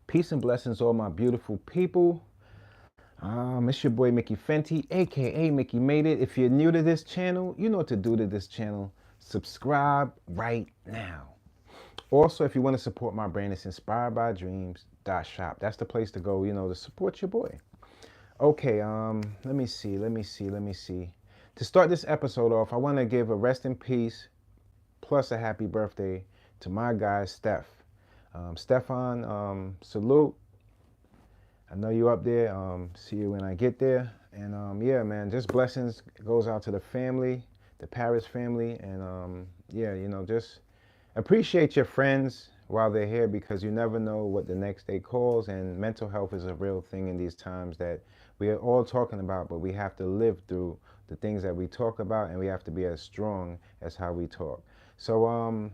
Peace and blessings, all my beautiful people. It's your boy Mickey Fenty, aka Mickey Made It. If you're new to this channel, you know what to do to this channel. Subscribe right now. Also, if you want to support my brand, it's inspiredbydreams.shop. That's the place to go, to support your boy. Okay, let me see. To start this episode off, I want to give a rest in peace plus a happy birthday to my guy, Steph. Stefan, salute. I know you up there. See you when I get there. And yeah, man, just blessings goes out to the family, the Paris family. And yeah, just appreciate your friends while they're here because you never know what the next day calls. And mental health is a real thing in these times that we are all talking about, but we have to live through the things that we talk about, and we have to be as strong as how we talk. So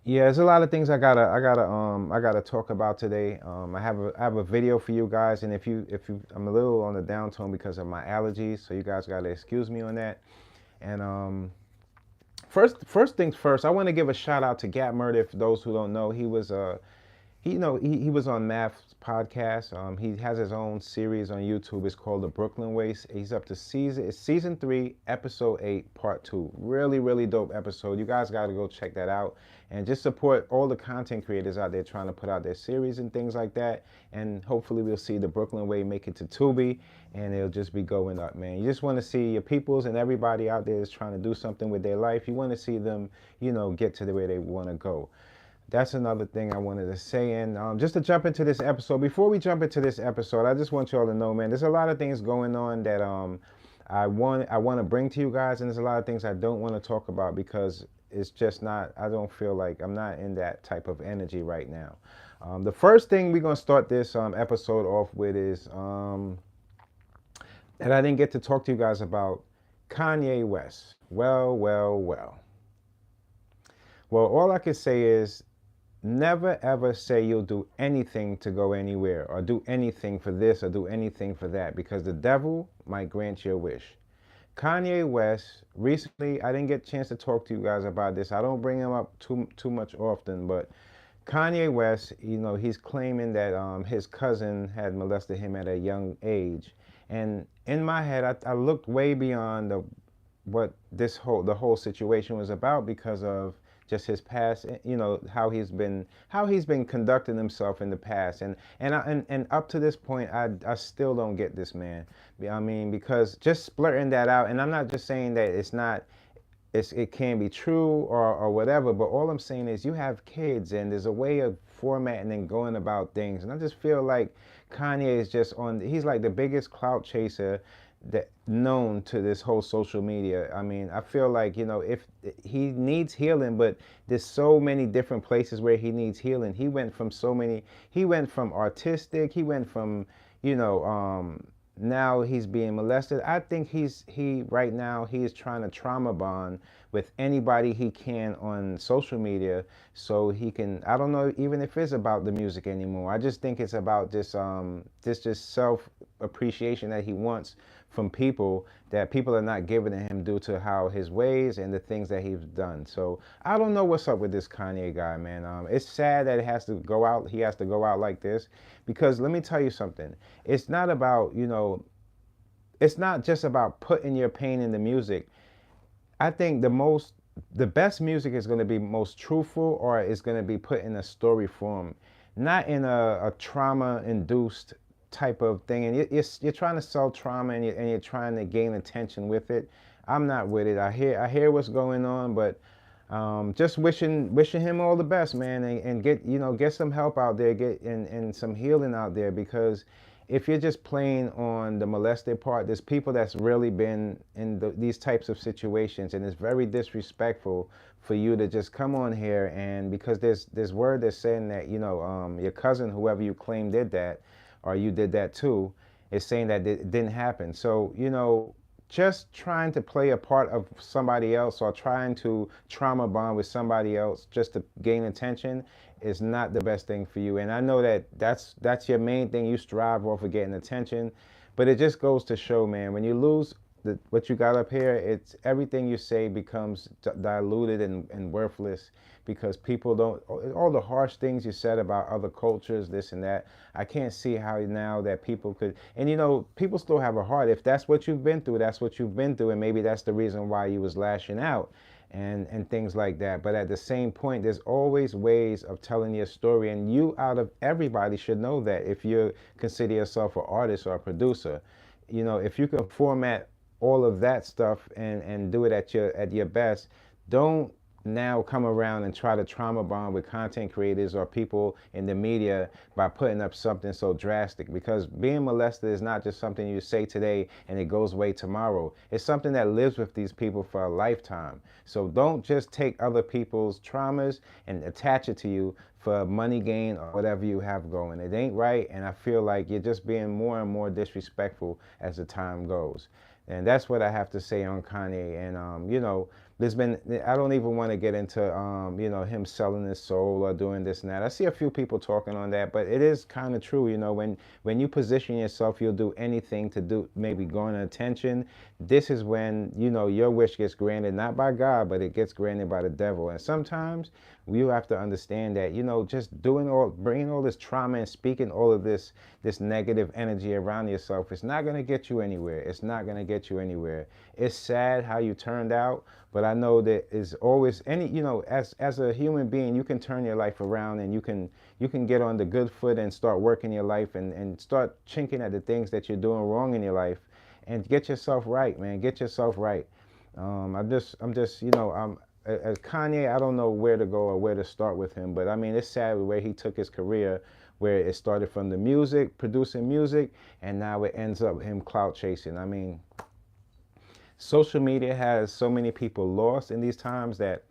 yeah, there's a lot of things I gotta talk about today. I have a video for you guys, and I'm a little on the downtone because of my allergies, so you guys gotta excuse me on that. And first things first, I want to give a shout out to Gap Murder. For those who don't know, he was on Math's podcast. He has his own series on YouTube. It's called The Brooklyn Way. He's up to season 3, episode 8, part 2. Really, really dope episode. You guys got to go check that out and just support all the content creators out there trying to put out their series and things like that. And hopefully we'll see The Brooklyn Way make it to Tubi, and it'll just be going up, man. You just want to see your peoples and everybody out there is trying to do something with their life. You want to see them, get to where they want to go. That's another thing I wanted to say. And just to jump into this episode, before we jump into this episode, I just want you all to know, man, there's a lot of things going on that I want to bring to you guys, and there's a lot of things I don't want to talk about because it's just not, I don't feel like I'm not in that type of energy right now. The first thing we're going to start this episode off with is that I didn't get to talk to you guys about Kanye West. Well, all I can say is never ever say you'll do anything to go anywhere or do anything for this or do anything for that, because the devil might grant your wish. Kanye West, recently, I didn't get a chance to talk to you guys about this. I don't bring him up too much often, but Kanye West, he's claiming that his cousin had molested him at a young age. And in my head, I looked way beyond what the whole situation was about because of just his past, how he's been conducting himself in the past, and up to this point, I still don't get this man. I mean, because just blurting that out, and I'm not just saying that it can be true or whatever, but all I'm saying is you have kids, and there's a way of formatting and going about things, and I just feel like Kanye is he's like the biggest clout chaser that known to this whole social media. I mean, I feel like, if he needs healing, but there's so many different places where he needs healing. He went from artistic, he went from, now he's being molested. I think right now he is trying to trauma bond with anybody he can on social media, so he can, I don't know even if it's about the music anymore. I just think it's about this just self appreciation that he wants from people, that people are not giving to him due to how his ways and the things that he's done. So I don't know what's up with this Kanye guy, man. It's sad that he has to go out like this, because let me tell you something. It's not about, it's not just about putting your pain in the music. I think the best music is going to be most truthful, or is going to be put in a story form, not in a trauma-induced type of thing. And you're trying to sell trauma, and you're trying to gain attention with it. I'm not with it. I hear what's going on, but just wishing him all the best, man, and get some help out there, and some healing out there, because if you're just playing on the molested part, there's people that's really been in these types of situations, and it's very disrespectful for you to just come on here, and because there's word that's saying that your cousin, whoever you claim did that, or you did that too, is saying that it didn't happen. So just trying to play a part of somebody else, or trying to trauma bond with somebody else just to gain attention, is not the best thing for you. And I know that's your main thing. You strive off of getting attention, but it just goes to show, man, when you lose what you got up here, it's everything you say becomes diluted and worthless, because people don't, all the harsh things you said about other cultures, this and that. I can't see how now that people could, and you know, people still have a heart. If that's what you've been through, that's what you've been through, and maybe that's the reason why you was lashing out and things like that. But at the same point, there's always ways of telling your story, and you out of everybody should know that if you consider yourself an artist or a producer, you know, if you can format all of that stuff and do it at your best, don't now come around and try to trauma bond with content creators or people in the media by putting up something so drastic, because being molested is not just something you say today and it goes away tomorrow. It's something that lives with these people for a lifetime. So don't just take other people's traumas and attach it to you for money gain or whatever you have going. It ain't right, and I feel like you're just being more and more disrespectful as the time goes. And that's what I have to say on Kanye. And you know, there's been, I don't even want to get into you know, him selling his soul or doing this and that. I see a few people talking on that, but it is kind of true. You know, when you position yourself, you'll do anything to do maybe garner attention. This is when, you know, your wish gets granted not by God, but it gets granted by the devil. And sometimes you have to understand that, you know, just bringing all this trauma and speaking all of this negative energy around yourself, it's not going to get you anywhere. It's not going to get you anywhere. It's sad how you turned out, but I know that is always any, you know, as a human being, you can turn your life around, and you can get on the good foot and start working your life and start chinking at the things that you're doing wrong in your life and get yourself right, man. Get yourself right. I'm just, you know, as Kanye, I don't know where to go or where to start with him, but I mean, it's sad the way he took his career, where it started from the music, producing music, and now it ends up him clout chasing. I mean, social media has so many people lost in these times that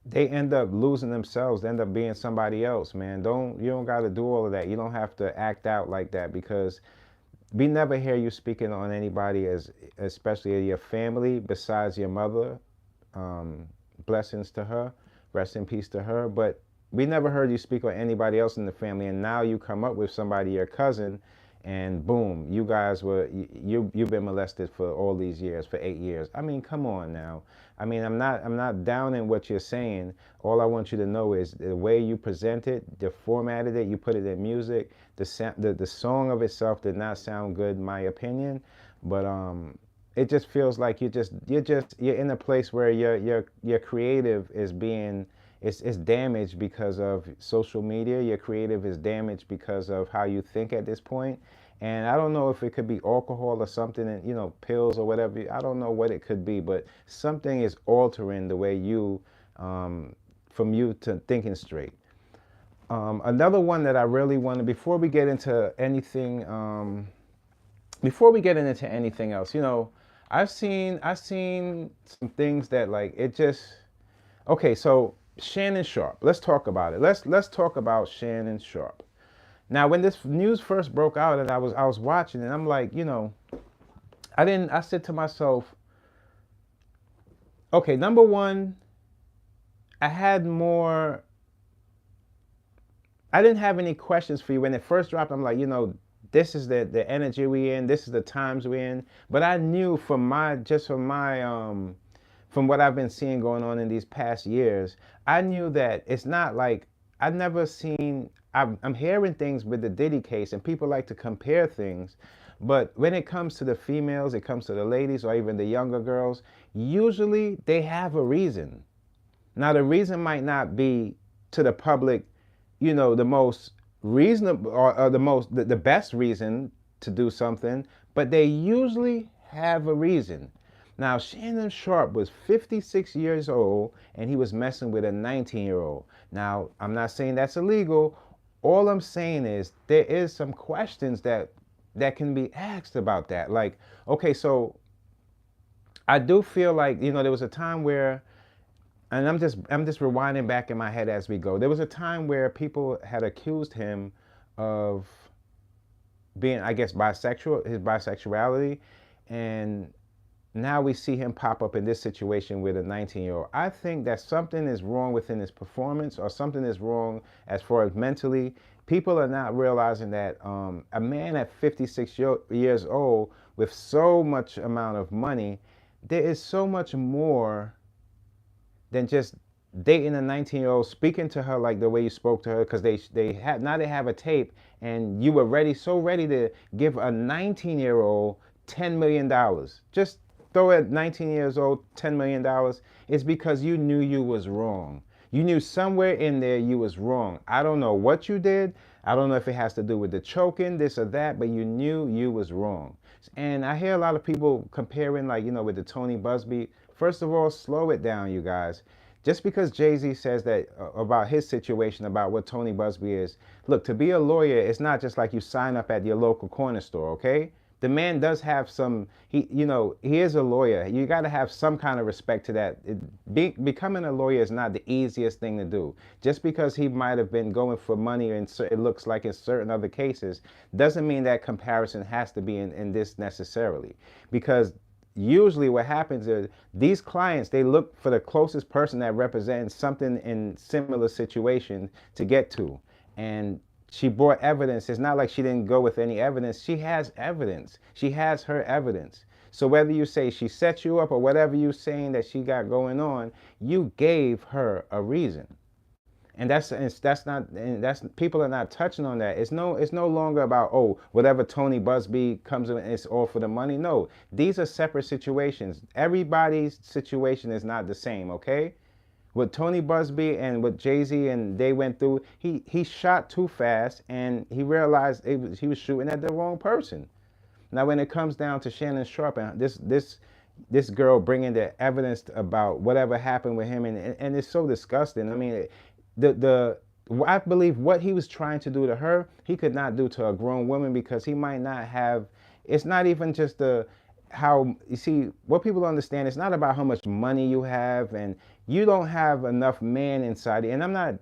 they end up losing themselves. They end up being somebody else, man. You don't got to do all of that. You don't have to act out like that, because we never hear you speaking on anybody, especially your family, besides your mother. Blessings to her, rest in peace to her. But we never heard you speak on anybody else in the family, and now you come up with somebody, your cousin, and boom, you guys you've been molested for all these years, for 8 years. I mean, come on now. I mean, I'm not downing what you're saying. All I want you to know is the way you present it, you formatted it, you put it in music. The song of itself did not sound good, in my opinion, but it just feels like you're in a place where your creative is being it's damaged because of social media. Your creative is damaged because of how you think at this point. And I don't know if it could be alcohol or something, and you know, pills or whatever. I don't know what it could be, but something is altering the way you from you to thinking straight. Another one that I really want to, before we get into anything else, you know, I've seen some things that, like, it just, okay, so Shannon Sharpe, let's talk about it. Let's talk about Shannon Sharpe. Now, when this news first broke out and I was watching it, I'm like, you know, I said to myself, okay, number one, I didn't have any questions for you when it first dropped. I'm like, you know, this is the energy we in, this is the times we in. But I knew from what I've been seeing going on in these past years, I knew that it's not like, I'm hearing things with the Diddy case, and people like to compare things. But when it comes to the females, it comes to the ladies or even the younger girls, usually they have a reason. Now, the reason might not be to the public, you know, the most reasonable or the best reason to do something, but they usually have a reason. Now, Shannon Sharpe was 56 years old, and he was messing with a 19-year-old. Now, I'm not saying that's illegal. All I'm saying is there is some questions that can be asked about that. Like, okay, so I do feel like, you know, there was a time where, and I'm just rewinding back in my head as we go. There was a time where people had accused him of being, I guess, bisexual, his bisexuality, and now we see him pop up in this situation with a 19-year-old. I think that something is wrong within his performance, or something is wrong as far as mentally. People are not realizing that a man at 56 years old with so much amount of money, there is so much more than just dating a 19-year-old, speaking to her like the way you spoke to her, because they have a tape, and you were ready, so ready to give a 19-year-old $10 million. Just throw at 19 years old $10 million. It's because you knew you was wrong. You knew somewhere in there you was wrong. I don't know what you did. I don't know if it has to do with the choking, this or that, but you knew you was wrong. And I hear a lot of people comparing, like, with the Tony Busby. First of all, slow it down, you guys. Just because Jay-Z says that about his situation, about what Tony Busby is, look, to be a lawyer, it's not just like you sign up at your local corner store, okay? The man does have some, he is a lawyer. You got to have some kind of respect to that. Becoming a lawyer is not the easiest thing to do. Just because he might have been going for money, and it looks like in certain other cases, doesn't mean that comparison has to be in this necessarily. Because usually what happens is these clients, they look for the closest person that represents something in similar situation to get to. And she brought evidence. It's not like she didn't go with any evidence. She has evidence. She has her evidence. So whether you say she set you up or whatever you're saying that she got going on, you gave her a reason. And that's not, and that's, people are not touching on that. It's no longer about, oh, whatever Tony Busby comes in, it's all for the money. No, these are separate situations. Everybody's situation is not the same, okay? What Tony Busby and what Jay-Z and they went through, he shot too fast, and he realized he was shooting at the wrong person. Now, when it comes down to Shannon Sharpe and this girl bringing the evidence about whatever happened with him, and it's so disgusting. I mean, I believe what he was trying to do to her, he could not do to a grown woman, because he might not have. It's not even just how, you see, what people understand, it's not about how much money you have, and you don't have enough man inside you. And I'm not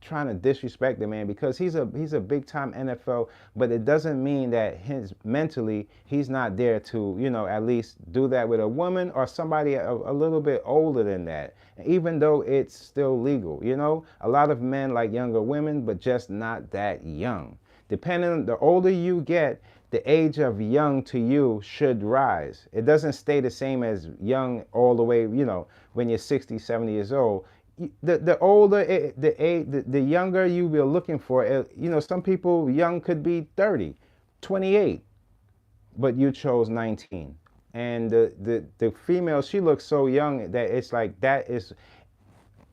trying to disrespect the man, because he's a big time NFL, but it doesn't mean that mentally he's not there to, at least do that with a woman or somebody a little bit older than that, even though it's still legal. A lot of men like younger women, but just not that young. Depending on the older you get, the age of young to you should rise. It doesn't stay the same as young all the way, when you're 60, 70 years old. The older, the younger you were looking for, some people young could be 30, 28, but you chose 19. And the female, she looks so young that it's like, that is,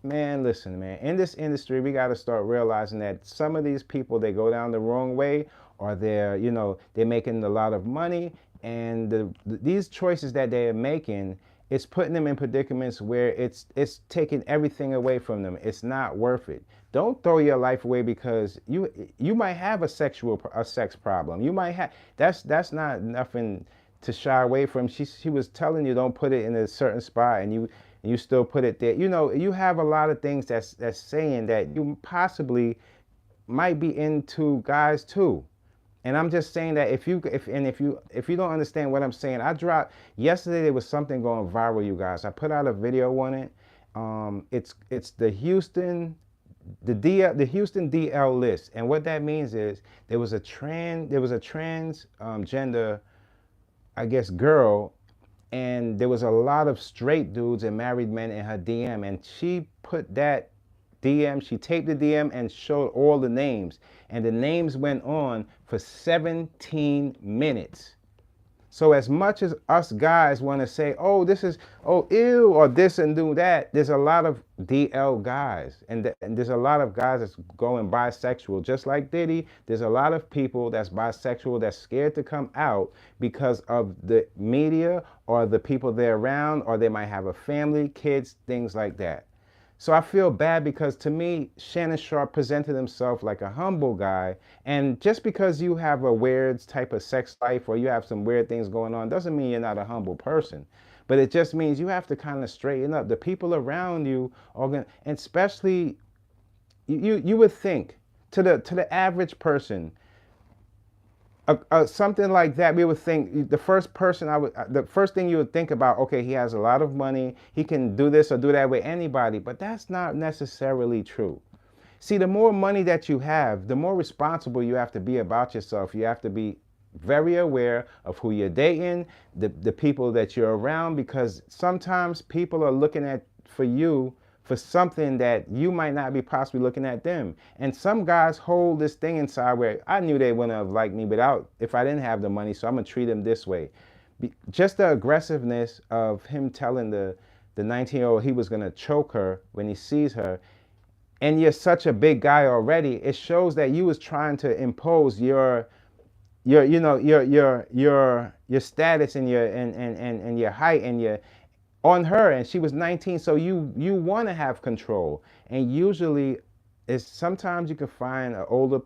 man, listen, man, in this industry, we got to start realizing that some of these people, they go down the wrong way, or they're making a lot of money, and these choices that they're making, it's putting them in predicaments where it's taking everything away from them. It's not worth it. Don't throw your life away because you might have a sex problem. You might have, that's not nothing to shy away from. She was telling you, don't put it in a certain spot, and you still put it there. You have a lot of things that's saying that you possibly might be into guys too. And I'm just saying that if you don't understand what I'm saying, yesterday there was something going viral, you guys. I put out a video on it. It's the Houston DL list, and what that means is there was a transgender, I guess, girl, and there was a lot of straight dudes and married men in her DM, and she put that DM, she taped the DM and showed all the names, and the names went on for 17 minutes. So as much as us guys want to say, oh, this is, oh, ew, or this and do that, there's a lot of DL guys, and there's a lot of guys that's going bisexual, just like Diddy. There's a lot of people that's bisexual that's scared to come out because of the media or the people they're around, or they might have a family, kids, things like that. So I feel bad, because to me, Shannon Sharpe presented himself like a humble guy. And just because you have a weird type of sex life, or you have some weird things going on, doesn't mean you're not a humble person. But it just means you have to kind of straighten up. The people around you are going to, and especially, you would think, to the average person, something like that, we would think the first thing you would think about, okay, he has a lot of money, he can do this or do that with anybody, but that's not necessarily true. See, the more money that you have, the more responsible you have to be about yourself. You have to be very aware of who you're dating, the people that you're around, because sometimes people are looking for you for something that you might not be possibly looking at them. And some guys hold this thing inside where I knew they wouldn't have liked me without if I didn't have the money, so I'm gonna treat them this way. Just the aggressiveness of him telling the 19-year-old he was gonna choke her when he sees her, and you're such a big guy already, it shows that you was trying to impose your you know your status and and your height and your on her, and she was 19, so you want to have control. And usually it's sometimes you can find an older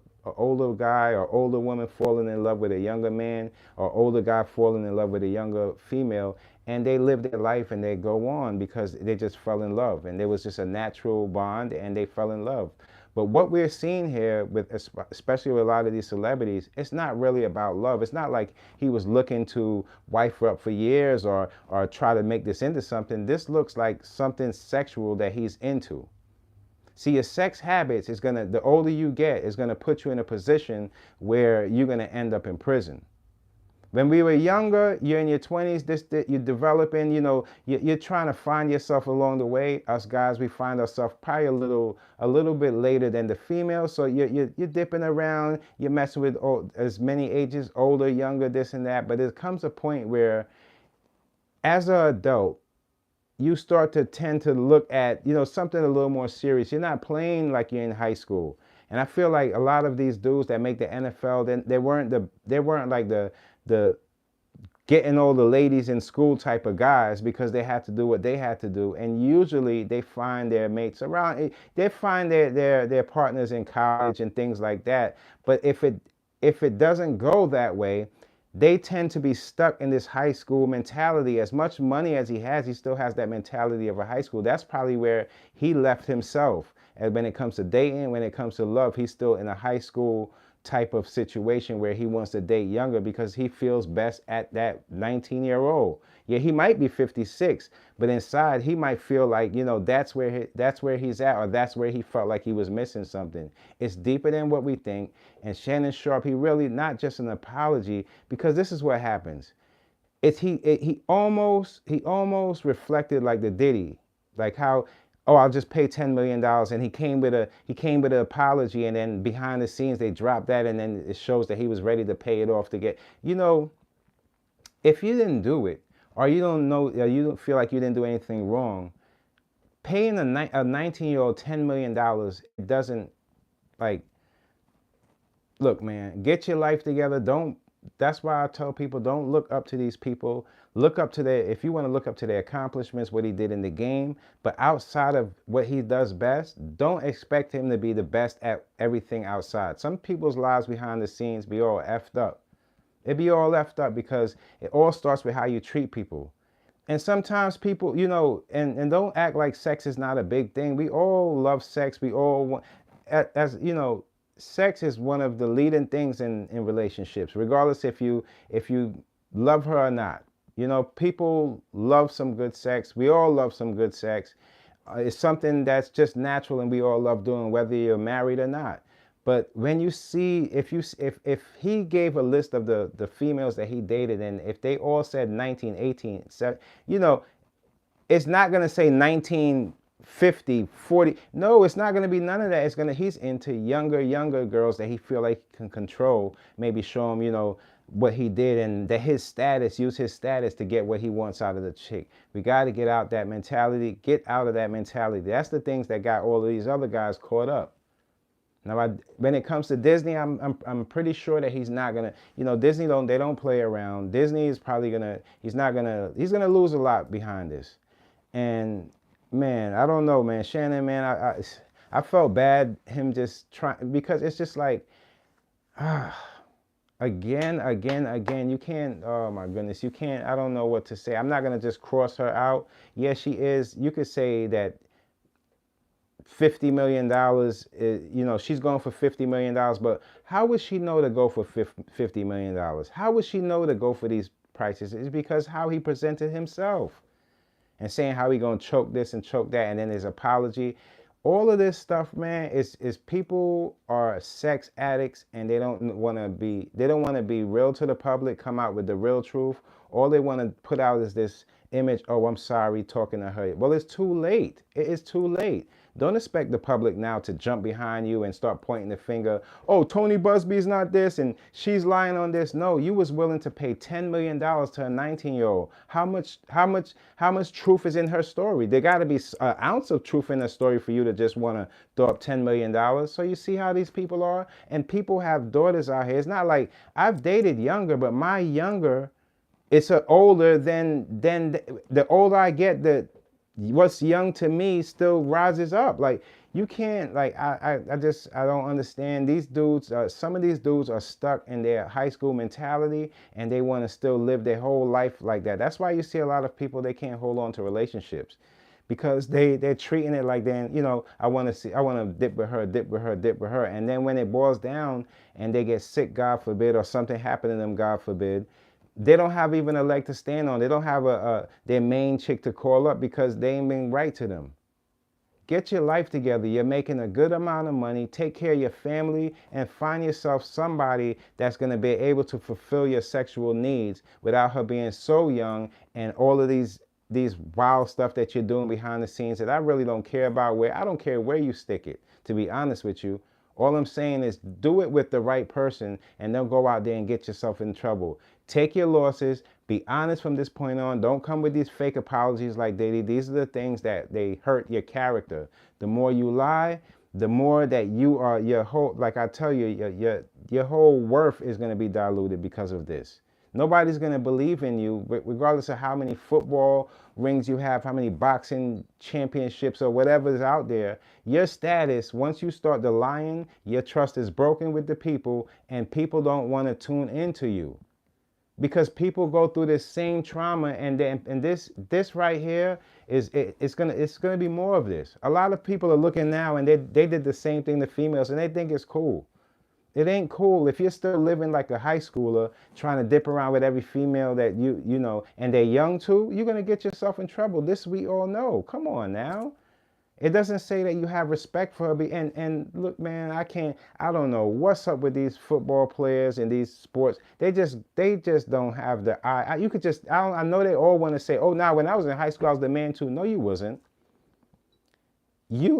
guy or older woman falling in love with a younger man, or older guy falling in love with a younger female, and they live their life and they go on because they just fell in love and there was just a natural bond and they fell in love. But what we're seeing here, with especially with a lot of these celebrities, it's not really about love. It's not like he was looking to wife her up for years or try to make this into something. This looks like something sexual that he's into. See, your sex habits is gonna, the older you get, is gonna put you in a position where you're gonna end up in prison. When we were younger, you're in your 20s, you're developing, you're trying to find yourself along the way. Us guys, we find ourselves probably a little bit later than the females. So you're dipping around, you're messing with as many ages, older, younger, this and that. But there comes a point where, as an adult, you start to tend to look at, something a little more serious. You're not playing like you're in high school. And I feel like a lot of these dudes that make the NFL, then they weren't like the getting all the ladies in school type of guys, because they had to do what they had to do. And usually they find their mates around, they find their partners in college and things like that. But if it doesn't go that way, they tend to be stuck in this high school mentality. As much money as he has, he still has that mentality of a high school. That's probably where he left himself. And when it comes to dating, when it comes to love, he's still in a high school type of situation where he wants to date younger because he feels best at that 19-year-old. Yeah, he might be 56, but inside he might feel like, that's where he's at, or that's where he felt like he was missing something. It's deeper than what we think. And Shannon Sharpe, he really, not just an apology, because this is what happens. He almost reflected like the Diddy, like how, oh, I'll just pay $10 million. And he came with an apology, and then behind the scenes they dropped that, and then it shows that he was ready to pay it off to get, if you didn't do it, or you don't know, or you don't feel like you didn't do anything wrong, paying a 19-year-old $10 million, it doesn't, like, look, man, get your life together. That's why I tell people, don't look up to these people. Look up to if you want to look up to their accomplishments, what he did in the game, but outside of what he does best, don't expect him to be the best at everything outside. Some people's lives behind the scenes be all effed up. It be all effed up because it all starts with how you treat people. And sometimes people, and don't act like sex is not a big thing. We all love sex. We all want, sex is one of the leading things in relationships, regardless if you love her or not. People love some good sex. We all love some good sex. It's something that's just natural and we all love doing, whether you're married or not. But when you see, if he gave a list of the females that he dated, and if they all said 19, 18, it's not going to say 19, 50, 40. No, it's not going to be none of that. He's into younger girls that he feel like he can control, maybe show him, what he did, and that use his status to get what he wants out of the chick. We got to get out that mentality. Get out of that mentality. That's the things that got all of these other guys caught up. Now, when it comes to Disney, I'm pretty sure that he's not gonna, Disney they don't play around. Disney is probably he's gonna lose a lot behind this. And man, I don't know, man. Shannon, man, I felt bad him just trying, because it's just like, again, you can't, oh my goodness, you can't, I don't know what to say. I'm not gonna just cross her out. Yeah, she is, you could say that $50 million, she's going for $50 million, but how would she know to go for $50 million? How would she know to go for these prices? It's because how he presented himself and saying how he gonna choke this and choke that, and then his apology. All of this stuff, man, is people are sex addicts, and they don't want to be real to the public, come out with the real truth. All they want to put out is this image. Oh, I'm sorry, talking to her. Well, it's too late. It is too late. Don't expect the public now to jump behind you and start pointing the finger. Oh, Tony Busby's not this and she's lying on this. No, you was willing to pay $10 million to a 19-year-old. How much truth is in her story? There got to be an ounce of truth in her story for you to just want to throw up $10 million. So you see how these people are? And people have daughters out here. It's not like I've dated younger, but my younger, it's a older than the older I get, what's young to me still rises up. Like you can't, like I don't understand these dudes. Some of these dudes are stuck in their high school mentality and they want to still live their whole life like that. That's why you see a lot of people, they can't hold on to relationships because they're treating it like, then, you know, I want to dip with her. And then when it boils down and they get sick, God forbid, or something happened to them, God forbid, they don't have even a leg to stand on. They don't have their main chick to call up because they ain't been right to them. Get your life together. You're making a good amount of money. Take care of your family and find yourself somebody that's going to be able to fulfill your sexual needs without her being so young and all of these wild stuff that you're doing behind the scenes that I really don't care about. I don't care where you stick it, to be honest with you. All I'm saying is do it with the right person and don't go out there and get yourself in trouble. Take your losses. Be honest from this point on. Don't come with these fake apologies like Diddy. These are the things that they hurt your character. The more you lie, the more that you are, your whole, like I tell you, your whole worth is going to be diluted because of this. Nobody's going to believe in you, regardless of how many football rings you have, how many boxing championships or whatever is out there. Your status, once you start the lying, your trust is broken with the people and people don't want to tune into you. Because people go through this same trauma, and this right here it's gonna be more of this. A lot of people are looking now and they did the same thing to females and they think it's cool. It ain't cool if you're still living like a high schooler trying to dip around with every female that you know, and they're young too. You're gonna get yourself in trouble. This we all know. Come on now. It doesn't say that you have respect for her. And look, man, I don't know what's up with these football players and these sports. They just don't have the eye. I know they all want to say, oh, now when I was in high school, I was the man too. No, you wasn't.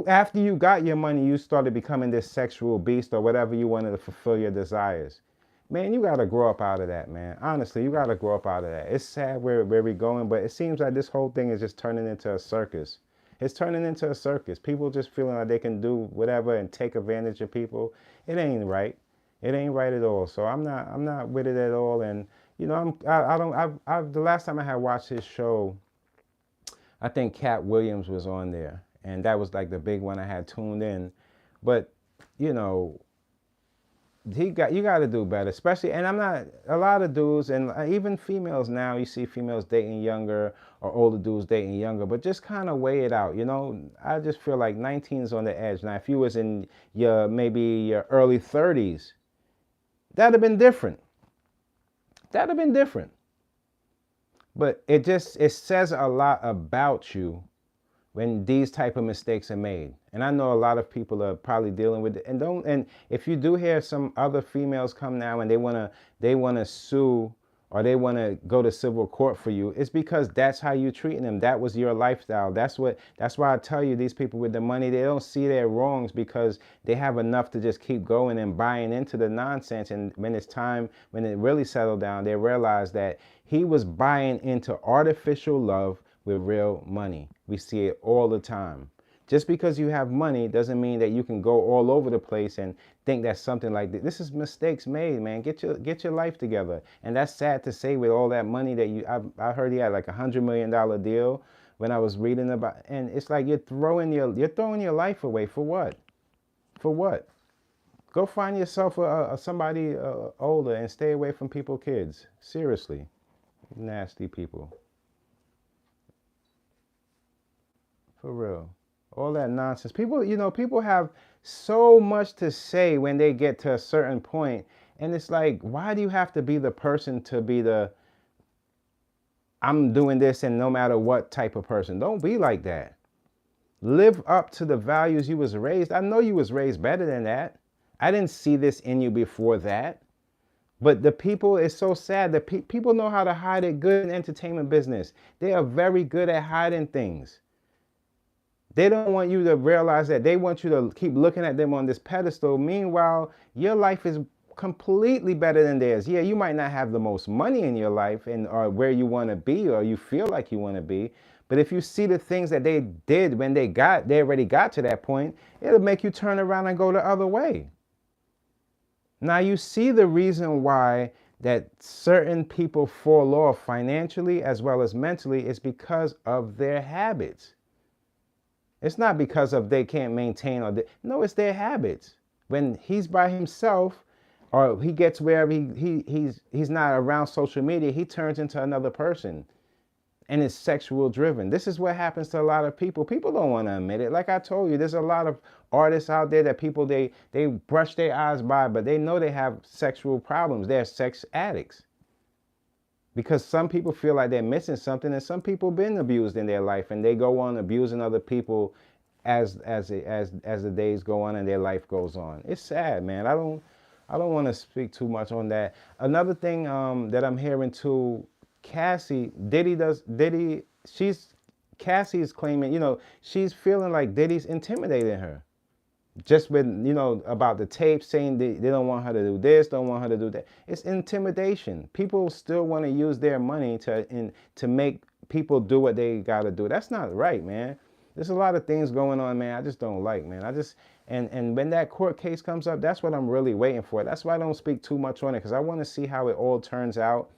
After you got your money, you started becoming this sexual beast or whatever you wanted to fulfill your desires. Man, you got to grow up out of that, man. Honestly, you got to grow up out of that. It's sad where we're going, but it seems like this whole thing is just turning into a circus. It's turning into a circus. People just feeling like they can do whatever and take advantage of people. It ain't right. It ain't right at all. So I'm not with it at all. And you know, the last time I had watched his show, I think Cat Williams was on there, and that was like the big one I had tuned in. But you know, you got to do better, especially, and I'm not, a lot of dudes and even females now, you see females dating younger or older dudes dating younger, but just kind of weigh it out, you know. I just feel like 19 is on the edge. Now if you was in maybe your early 30s, that'd have been different. But it says a lot about you when these type of mistakes are made. And I know a lot of people are probably dealing with it. And if you do hear some other females come now and they wanna sue or they wanna go to civil court for you, it's because that's how you treating them. That was your lifestyle. That's why I tell you, these people with the money, they don't see their wrongs because they have enough to just keep going and buying into the nonsense. And when it's time, when it really settled down, they realize that he was buying into artificial love with real money. We see it all the time. Just because you have money doesn't mean that you can go all over the place and think that something like this. This is mistakes made, man. Get your life together. And that's sad to say with all that money that I heard he had like $100 million deal when I was reading about, and it's like you're throwing your life away for what? For what? Go find yourself somebody older and stay away from kids. Seriously, nasty people. For real. All that nonsense. People have so much to say when they get to a certain point. And it's like, why do you have to be the person to be I'm doing this and no matter what type of person? Don't be like that. Live up to the values you was raised. I know you was raised better than that. I didn't see this in you before that. But the people, it's so sad that people know how to hide it good in entertainment business. They are very good at hiding things. They don't want you to realize that. They want you to keep looking at them on this pedestal. Meanwhile, your life is completely better than theirs. Yeah, you might not have the most money in your life and or where you want to be or you feel like you want to be. But if you see the things that they did when they already got to that point, it'll make you turn around and go the other way. Now you see the reason why that certain people fall off financially as well as mentally is because of their habits. It's not because of they can't maintain or no, it's their habits. When he's by himself or he gets wherever he's not around social media, he turns into another person and is sexual driven. This is what happens to a lot of people. People don't want to admit it. Like I told you, there's a lot of artists out there that people they brush their eyes by, but they know they have sexual problems. They're sex addicts. Because some people feel like they're missing something, and some people been abused in their life, and they go on abusing other people as the days go on and their life goes on. It's sad, man. I don't want to speak too much on that. Another thing that I'm hearing too, Cassie, Cassie is claiming, she's feeling like Diddy's intimidating her. Just with, about the tape saying they don't want her to do this, don't want her to do that. It's intimidation. People still want to use their money to make people do what they got to do. That's not right, man. There's a lot of things going on, man. I just don't like, man. And when that court case comes up, that's what I'm really waiting for. That's why I don't speak too much on it, because I want to see how it all turns out.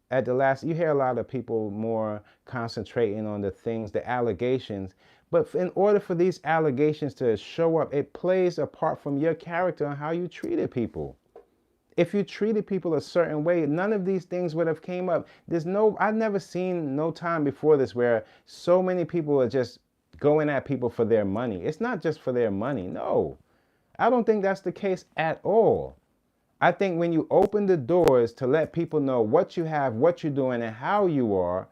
At the last, you hear a lot of people more concentrating on the things, the allegations. But in order for these allegations to show up, it plays apart from your character and how you treated people. If you treated people a certain way, none of these things would have came up. I've never seen no time before this where so many people are just going at people for their money. It's not just for their money. No, I don't think that's the case at all. I think when you open the doors to let people know what you have, what you're doing, and how you are,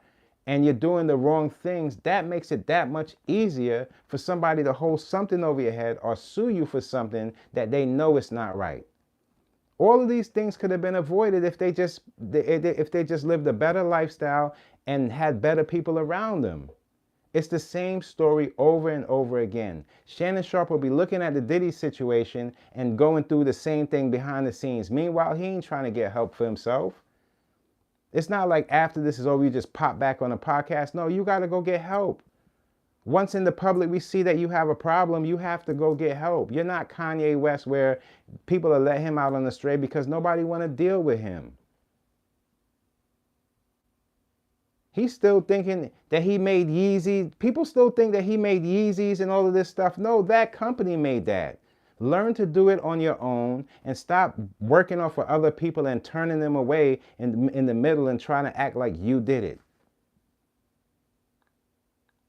and you're doing the wrong things, that makes it that much easier for somebody to hold something over your head or sue you for something that they know is not right. All of these things could have been avoided if they just lived a better lifestyle and had better people around them. It's the same story over and over again. Shannon Sharpe will be looking at the Diddy situation and going through the same thing behind the scenes. Meanwhile, he ain't trying to get help for himself. It's not like after this is over, you just pop back on a podcast. No, you got to go get help. Once in the public, we see that you have a problem, you have to go get help. You're not Kanye West where people are letting him out on the stray because nobody want to deal with him. He's still thinking that he made Yeezys. People still think that he made Yeezys and all of this stuff. No, that company made that. Learn to do it on your own and stop working off of other people and turning them away in the middle and trying to act like you did it.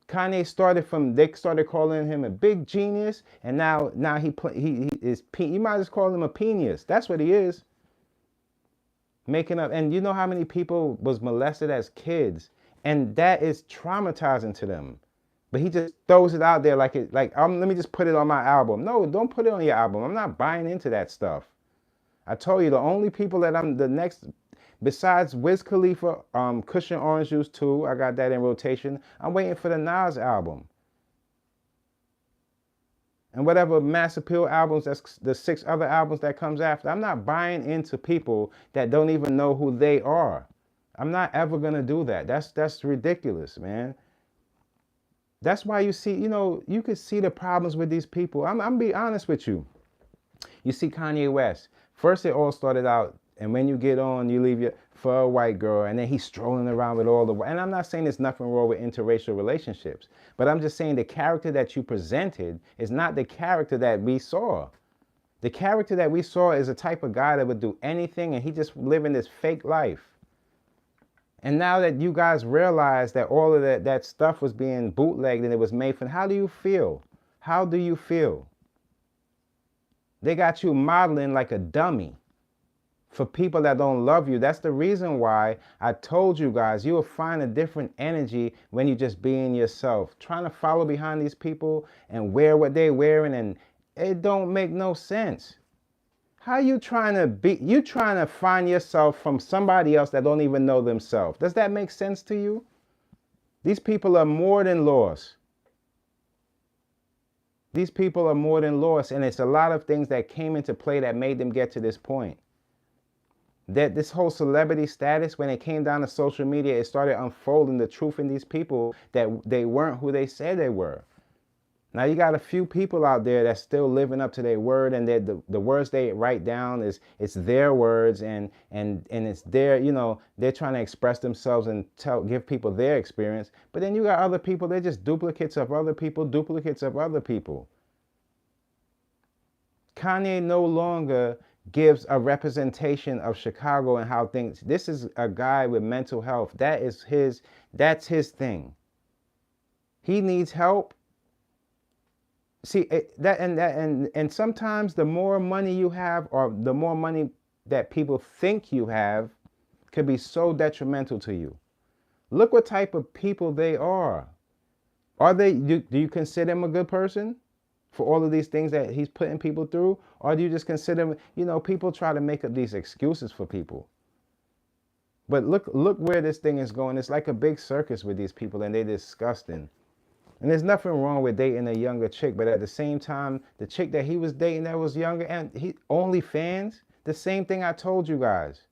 Kanye they started calling him a big genius, and now he is, you might just call him a genius. That's what he is. Making up, and you know how many people was molested as kids, and that is traumatizing to them. But he just throws it out there let me just put it on my album. No, don't put it on your album. I'm not buying into that stuff. I told you the only people that I'm the next, besides Wiz Khalifa, Cushion Orange Juice 2, I got that in rotation. I'm waiting for the Nas album. And whatever Mass Appeal albums, that's the 6 other albums that comes after. I'm not buying into people that don't even know who they are. I'm not ever gonna do that. That's ridiculous, man. That's why you see, you could see the problems with these people. I'm be honest with you. You see Kanye West. First it all started out, and when you get on, you leave for a white girl, and then he's strolling around with all the, and I'm not saying there's nothing wrong with interracial relationships, but I'm just saying the character that you presented is not the character that we saw. The character that we saw is a type of guy that would do anything, and he just living this fake life. And now that you guys realize that all of that stuff was being bootlegged and it was made for, how do you feel? How do you feel? They got you modeling like a dummy for people that don't love you. That's the reason why I told you guys, you will find a different energy when you just being yourself. Trying to follow behind these people and wear what they're wearing, and it don't make no sense. How you trying to be, you trying to find yourself from somebody else that don't even know themselves? Does that make sense to you? These people are more than lost. These people are more than lost, and it's a lot of things that came into play that made them get to this point. That this whole celebrity status, when it came down to social media, it started unfolding the truth in these people that they weren't who they said they were. Now you got a few people out there that's still living up to their word, and the words they write down it's their words, and it's their, you know, they're trying to express themselves and give people their experience. But then you got other people, they're just duplicates of other people, duplicates of other people. Kanye no longer gives a representation of Chicago and how things. This is a guy with mental health. That's his thing. He needs help. See and sometimes the more money you have, or the more money that people think you have, could be so detrimental to you. Look what type of people they are. Do you consider him a good person for all of these things that he's putting people through? Or do you just consider, you know, people try to make up these excuses for people. But look where this thing is going. It's like a big circus with these people, and they're disgusting. And there's nothing wrong with dating a younger chick, but at the same time, the chick that he was dating that was younger, and he OnlyFans, the same thing I told you guys.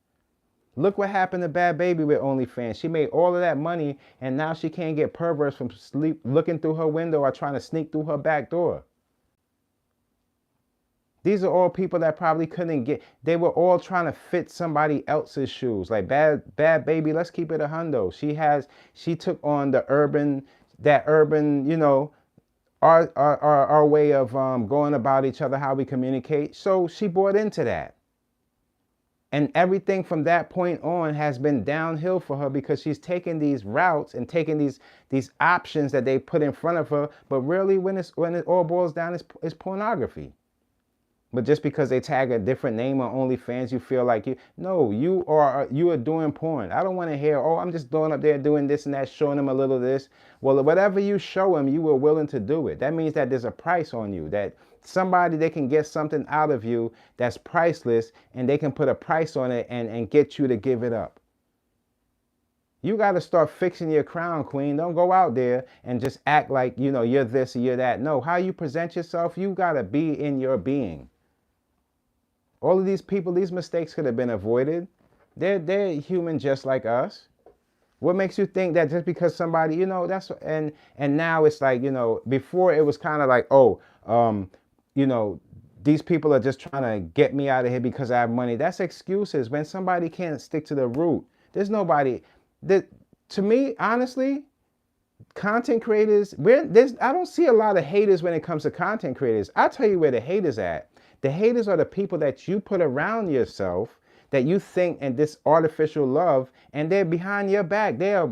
Look what happened to Bad Baby with OnlyFans. She made all of that money, and now she can't get perverts from looking through her window or trying to sneak through her back door. These are all people that probably couldn't get, they were all trying to fit somebody else's shoes. Like Bad Baby, let's keep it a hundo. She took on the urban, you know, our way of going about each other, how we communicate. So she bought into that. And everything from that point on has been downhill for her, because she's taken these routes and taken these options that they put in front of her. But really, when it all boils down, it's pornography. But just because they tag a different name on OnlyFans, you feel like you are doing porn. I don't want to hear, oh, I'm just going up there doing this and that, showing them a little of this. Well, whatever you show them, you were willing to do it. That means that there's a price on you, that they can get something out of you that's priceless, and they can put a price on it and get you to give it up. You got to start fixing your crown, queen. Don't go out there and just act like, you know, you're this or you're that. No, how you present yourself, you got to be in your being. All of these people, these mistakes could have been avoided. They're human just like us. What makes you think that just because somebody, you know, and now it's like, you know, before it was kind of like, oh, you know, these people are just trying to get me out of here because I have money. That's excuses. When somebody can't stick to the root, there's nobody that, to me, honestly, content creators, I don't see a lot of haters when it comes to content creators. I'll tell you where the haters at. The haters are the people that you put around yourself, that you think and this artificial love, and they're behind your back. They're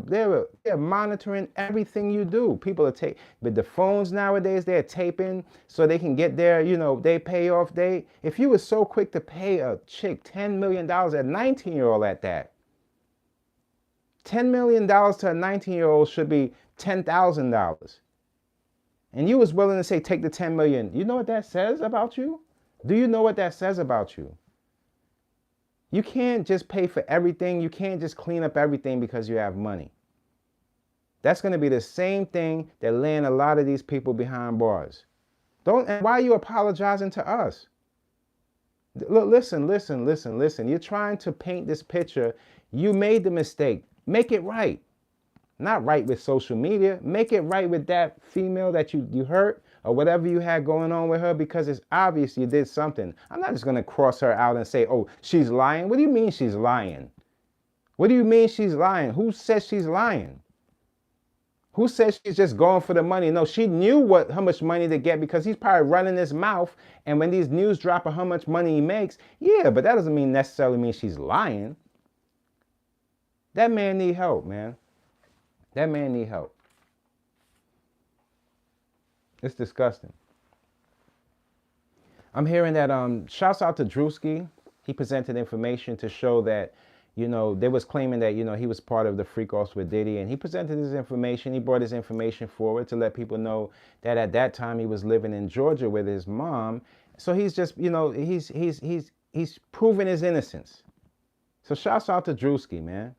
monitoring everything you do. People are with the phones nowadays, they're taping so they can get their, you know, they pay off. If you were so quick to pay a chick $10 million, a 19-year-old at that, $10 million to a 19-year-old should be $10,000. And you was willing to say, take the 10 million. You know what that says about you? Do you know what that says about you? You can't just pay for everything. You can't just clean up everything because you have money. That's going to be the same thing that land a lot of these people behind bars. And why are you apologizing to us? Look, listen. You're trying to paint this picture. You made the mistake. Make it right. Not right with social media. Make it right with that female that you hurt, or whatever you had going on with her, because it's obvious you did something. I'm not just going to cross her out and say, oh, she's lying. What do you mean she's lying? What do you mean she's lying? Who says she's lying? Who says she's just going for the money? No, she knew how much money to get, because he's probably running his mouth. And when these news drop of how much money he makes, yeah, but that doesn't necessarily mean she's lying. That man need help, man. That man need help. It's disgusting. I'm hearing that, shouts out to Druski. He presented information to show that, you know, they was claiming that, you know, he was part of the freak-offs with Diddy, and he presented his information. He brought his information forward to let people know that at that time he was living in Georgia with his mom. So he's just, you know, he's He's proven his innocence. So shouts out to Druski, man.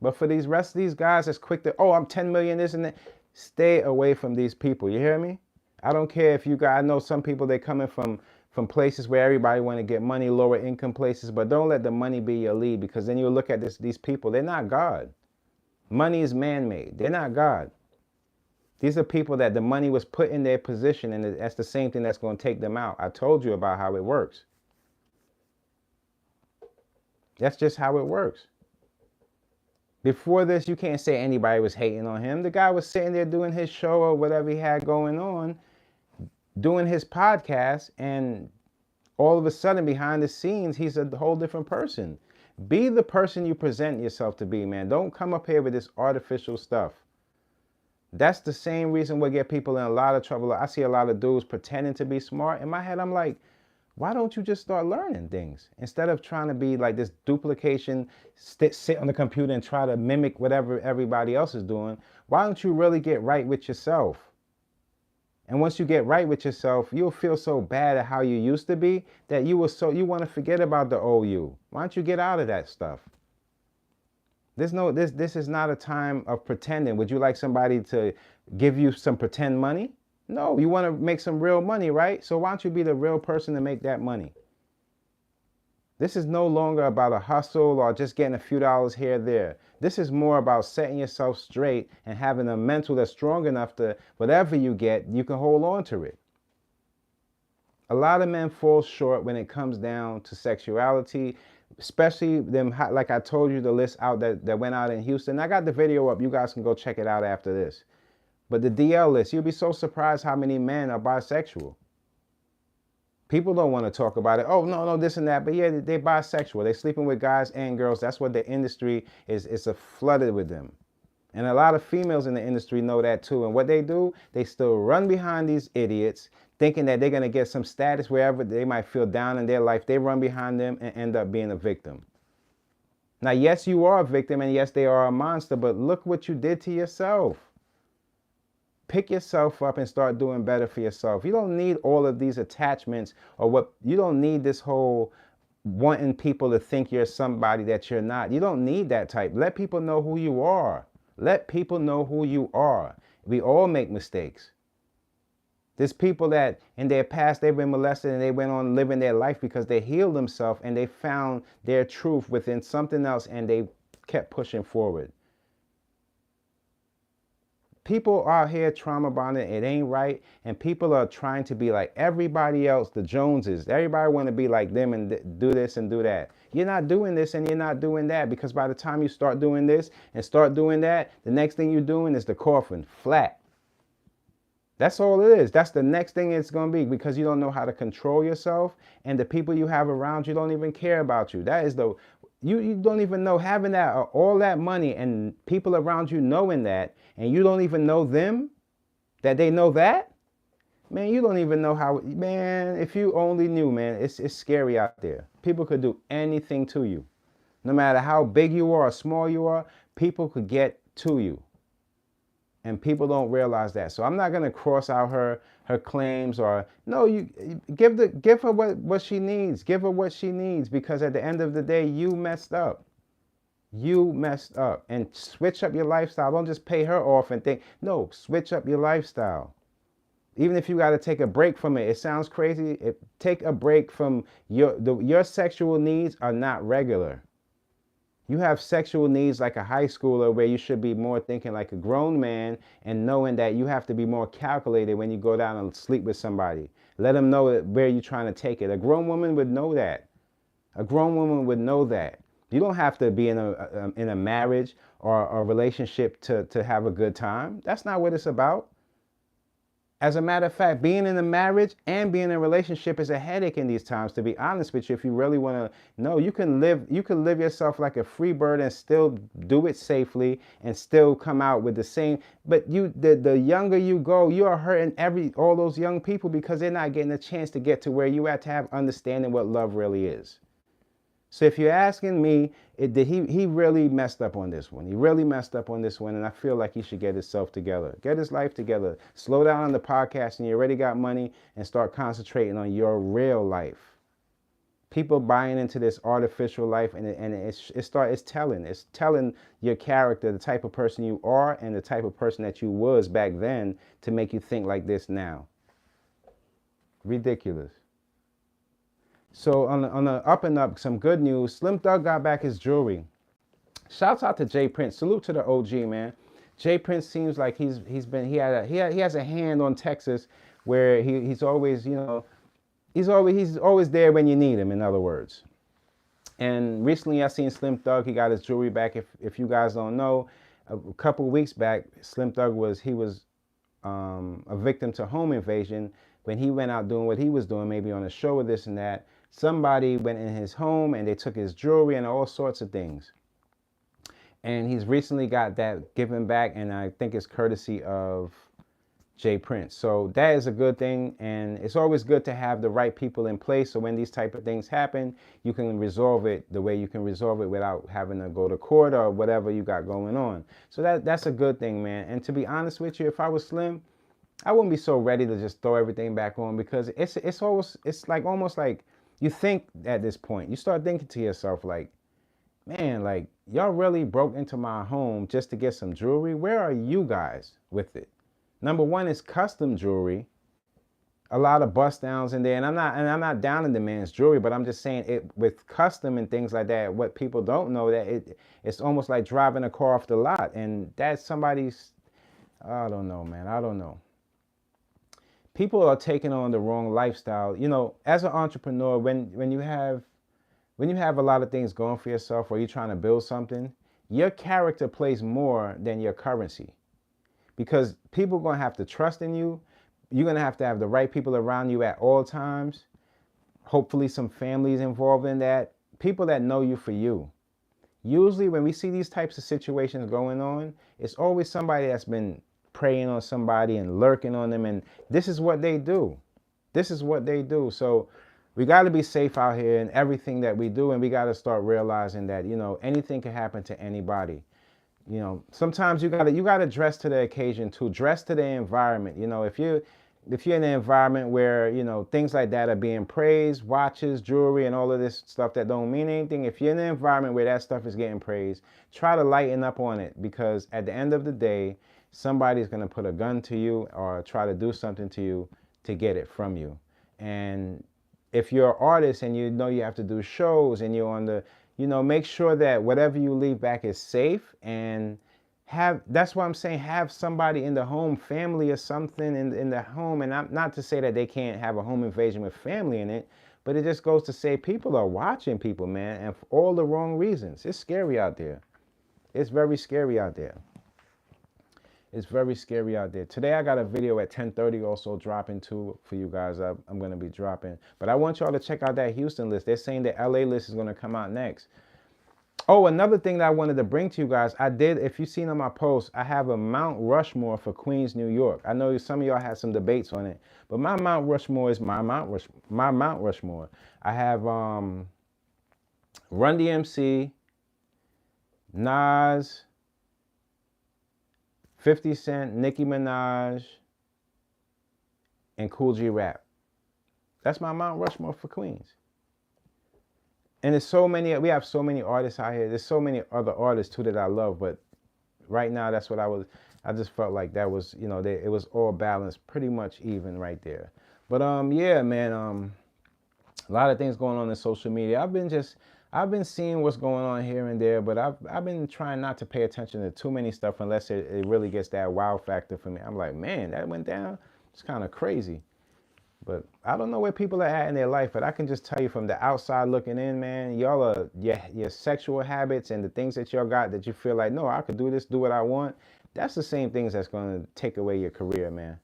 But for these rest of these guys that's quick to, oh, I'm 10 million this and that, stay away from these people. You hear me? I don't care if you guys, I know some people, they're coming from places where everybody want to get money, lower income places, but don't let the money be your lead, because then you'll look at these people, they're not God. Money is man-made. They're not God. These are people that the money was put in their position, and that's the same thing that's going to take them out. I told you about how it works. That's just how it works. Before this, you can't say anybody was hating on him. The guy was sitting there doing his show or whatever he had going on, doing his podcast, and all of a sudden behind the scenes, he's a whole different person. Be the person you present yourself to be, man. Don't come up here with this artificial stuff. That's the same reason we get people in a lot of trouble. I see a lot of dudes pretending to be smart. In my head, I'm like, why don't you just start learning things? Instead of trying to be like this duplication, sit on the computer and try to mimic whatever everybody else is doing, why don't you really get right with yourself? And once you get right with yourself, you'll feel so bad at how you used to be that you want to forget about the old you. Why don't you get out of that stuff? This is not a time of pretending. Would you like somebody to give you some pretend money? No, you want to make some real money, right? So why don't you be the real person to make that money? This is no longer about a hustle or just getting a few dollars here or there. This is more about setting yourself straight and having a mental that's strong enough to, whatever you get, you can hold on to it. A lot of men fall short when it comes down to sexuality, especially them, like I told you, the list out that went out in Houston. I got the video up. You guys can go check it out after this. But the DL list, you'll be so surprised how many men are bisexual. People don't want to talk about it. Oh, no, this and that. But yeah, they're bisexual. They're sleeping with guys and girls. That's what the industry is flooded with them. And a lot of females in the industry know that too. And what they do, they still run behind these idiots, thinking that they're going to get some status wherever they might feel down in their life. They run behind them and end up being a victim. Now, yes, you are a victim, and yes, they are a monster, but look what you did to yourself. Pick yourself up and start doing better for yourself. You don't need all of these attachments you don't need this whole wanting people to think you're somebody that you're not. You don't need that type. Let people know who you are. Let people know who you are. We all make mistakes. There's people that in their past, they've been molested and they went on living their life because they healed themselves and they found their truth within something else and they kept pushing forward. People out here trauma bonding, it ain't right, and people are trying to be like everybody else, the Joneses. Everybody want to be like them and do this and do that. You're not doing this and you're not doing that, because by the time you start doing this and start doing that, the next thing you're doing is the coffin, flat. That's all it is. That's the next thing it's going to be, because you don't know how to control yourself, and the people you have around you don't even care about you. That is you don't even know, having that all that money and people around you knowing that, and you don't even know them, that they know that, man, you don't even know how, man, if you only knew, man, it's scary out there. People could do anything to you. No matter how big you are or small you are, people could get to you. And people don't realize that. So I'm not going to cross out her claims, or no, you give her what she needs. Give her what she needs, because at the end of the day, you messed up. You messed up. And switch up your lifestyle. Don't just pay her off and think, no, switch up your lifestyle. Even if you got to take a break from it. It sounds crazy. Take a break from your sexual needs are not regular. You have sexual needs like a high schooler, where you should be more thinking like a grown man and knowing that you have to be more calculated when you go down and sleep with somebody. Let them know where you're trying to take it. A grown woman would know that. A grown woman would know that. You don't have to be in a marriage or a relationship to have a good time. That's not what it's about. As a matter of fact, being in a marriage and being in a relationship is a headache in these times, to be honest with you. If you really want to know, you can live yourself like a free bird and still do it safely and still come out with the same. But the younger you go, you are hurting all those young people, because they're not getting a chance to get to where you at to have understanding what love really is. So if you're asking me, he really messed up on this one. He really messed up on this one, and I feel like he should get himself together. Get his life together. Slow down on the podcast, and you already got money, and start concentrating on your real life. People buying into this artificial life, and it's telling your character, the type of person you are and the type of person that you was back then, to make you think like this now. Ridiculous. So on the up and up, some good news. Slim Thug got back his jewelry. Shouts out to Jay Prince. Salute to the OG, man. Jay Prince seems like he has a hand on Texas, where he's always, you know, he's always there when you need him, in other words. And recently I seen Slim Thug, he got his jewelry back. If you guys don't know, a couple weeks back, Slim Thug was a victim to home invasion. When he went out doing what he was doing, maybe on a show or this and that, somebody went in his home and they took his jewelry and all sorts of things. And he's recently got that given back, and I think it's courtesy of Jay Prince. So that is a good thing, and it's always good to have the right people in place, so when these type of things happen, you can resolve it the way you can resolve it without having to go to court or whatever you got going on. So that's a good thing, man. And to be honest with you, if I was Slim, I wouldn't be so ready to just throw everything back on, because it's almost like you think at this point, you start thinking to yourself like, man, like, y'all really broke into my home just to get some jewelry? Where are you guys with it? Number one, is custom jewelry. A lot of bust downs in there, and I'm not down in the man's jewelry, but I'm just saying, it with custom and things like that, what people don't know, that it's almost like driving a car off the lot, and that's somebody's, I don't know, man. I don't know. People are taking on the wrong lifestyle. You know, as an entrepreneur, when you have a lot of things going for yourself, or you're trying to build something, your character plays more than your currency, because people are going to have to trust in you. You're going to have the right people around you at all times. Hopefully some families involved in that. People that know you for you. Usually when we see these types of situations going on, it's always somebody that's been preying on somebody and lurking on them, and this is what they do. This is what they do. So we got to be safe out here in everything that we do, and we got to start realizing that, you know, anything can happen to anybody. You know, sometimes you gotta dress to the occasion too. Dress to the environment. You know, if you're in an environment where, you know, things like that are being praised, watches, jewelry, and all of this stuff that don't mean anything, if you're in an environment where that stuff is getting praised, try to lighten up on it, because at the end of the day, somebody's gonna put a gun to you or try to do something to you to get it from you. And if you're an artist and you know you have to do shows and you're on the, you know, make sure that whatever you leave back is safe, and that's why I'm saying, have somebody in the home, family or something in the home. And not to say that they can't have a home invasion with family in it, but it just goes to say people are watching people, man, and for all the wrong reasons. It's scary out there. It's very scary out there. It's very scary out there. Today I got a video at 10:30 also dropping too for you guys. I'm going to be dropping. But I want y'all to check out that Houston list. They're saying the LA list is going to come out next. Oh, another thing that I wanted to bring to you guys. I did, if you've seen on my post, I have a Mount Rushmore for Queens, New York. I know some of y'all had some debates on it, but my Mount Rushmore is my Mount Rushmore. I have Run DMC, Nas, 50 Cent, Nicki Minaj, and Cool G Rap. That's my Mount Rushmore for Queens. And there's so many, we have so many artists out here. There's so many other artists too that I love, but right now that's what I just felt like that was, you know, it was all balanced, pretty much even right there. But yeah, man, a lot of things going on in social media. I've been seeing what's going on here and there, but I've been trying not to pay attention to too many stuff unless it really gets that wow factor for me. I'm like, man, that went down. It's kind of crazy. But I don't know where people are at in their life, but I can just tell you from the outside looking in, man, y'all are, your sexual habits and the things that y'all got that you feel like, no, I could do this, do what I want. That's the same things that's going to take away your career, man.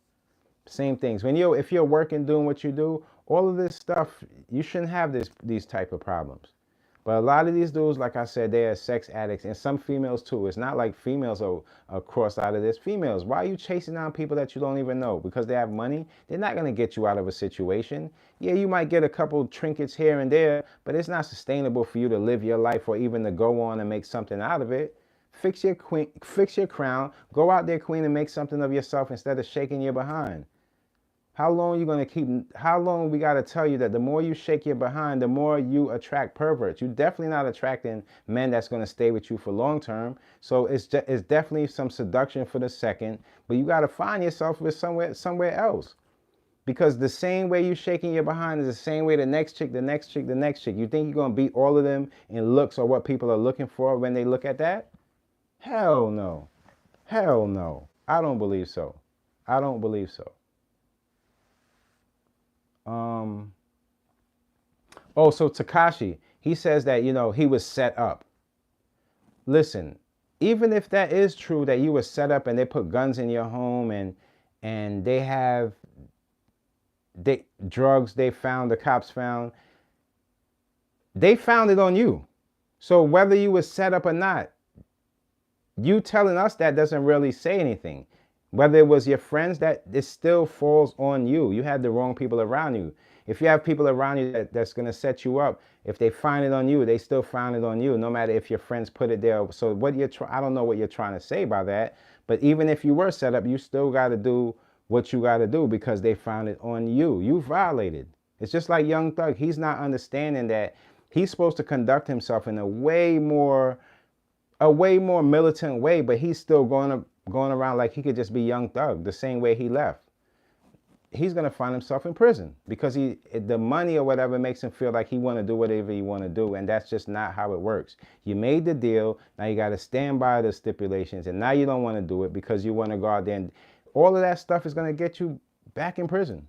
Same things. If you're working, doing what you do, all of this stuff, you shouldn't have these type of problems. But a lot of these dudes, like I said, they are sex addicts, and some females too. It's not like females are crossed out of this. Females, why are you chasing down people that you don't even know? Because they have money? They're not going to get you out of a situation. Yeah, you might get a couple trinkets here and there, but it's not sustainable for you to live your life or even to go on and make something out of it. Fix your crown, go out there, queen, and make something of yourself instead of shaking your behind. How long you gonna keep? How long we gotta tell you that the more you shake your behind, the more you attract perverts? You're definitely not attracting men that's gonna stay with you for long term. So it's definitely some seduction for the second, but you gotta find yourself with somewhere else. Because the same way you shaking your behind is the same way the next chick, the next chick, the next chick. You think you're gonna beat all of them in looks or what people are looking for when they look at that? Hell no. Hell no. I don't believe so. I don't believe so. Um, oh, so Takashi, he says that, he was set up. Listen, even if that is true that you were set up and they put guns in your home and they have drugs the cops found, they found it on you. So whether you were set up or not, you telling us that doesn't really say anything. Whether it was your friends, that it still falls on you. You had the wrong people around you. If you have people around you that's going to set you up, if they find it on you, they still found it on you, no matter if your friends put it there. So I don't know what you're trying to say by that, but even if you were set up, you still got to do what you got to do because they found it on you. You violated. It's just like Young Thug. He's not understanding that he's supposed to conduct himself in a way more militant way, but he's still going around like he could just be Young Thug the same way he left. He's gonna find himself in prison because the money or whatever makes him feel like he want to do whatever he want to do, and that's just not how it works. You made the deal, now you got to stand by the stipulations, and now you don't want to do it because you want to go out there, and all of that stuff is gonna get you back in prison.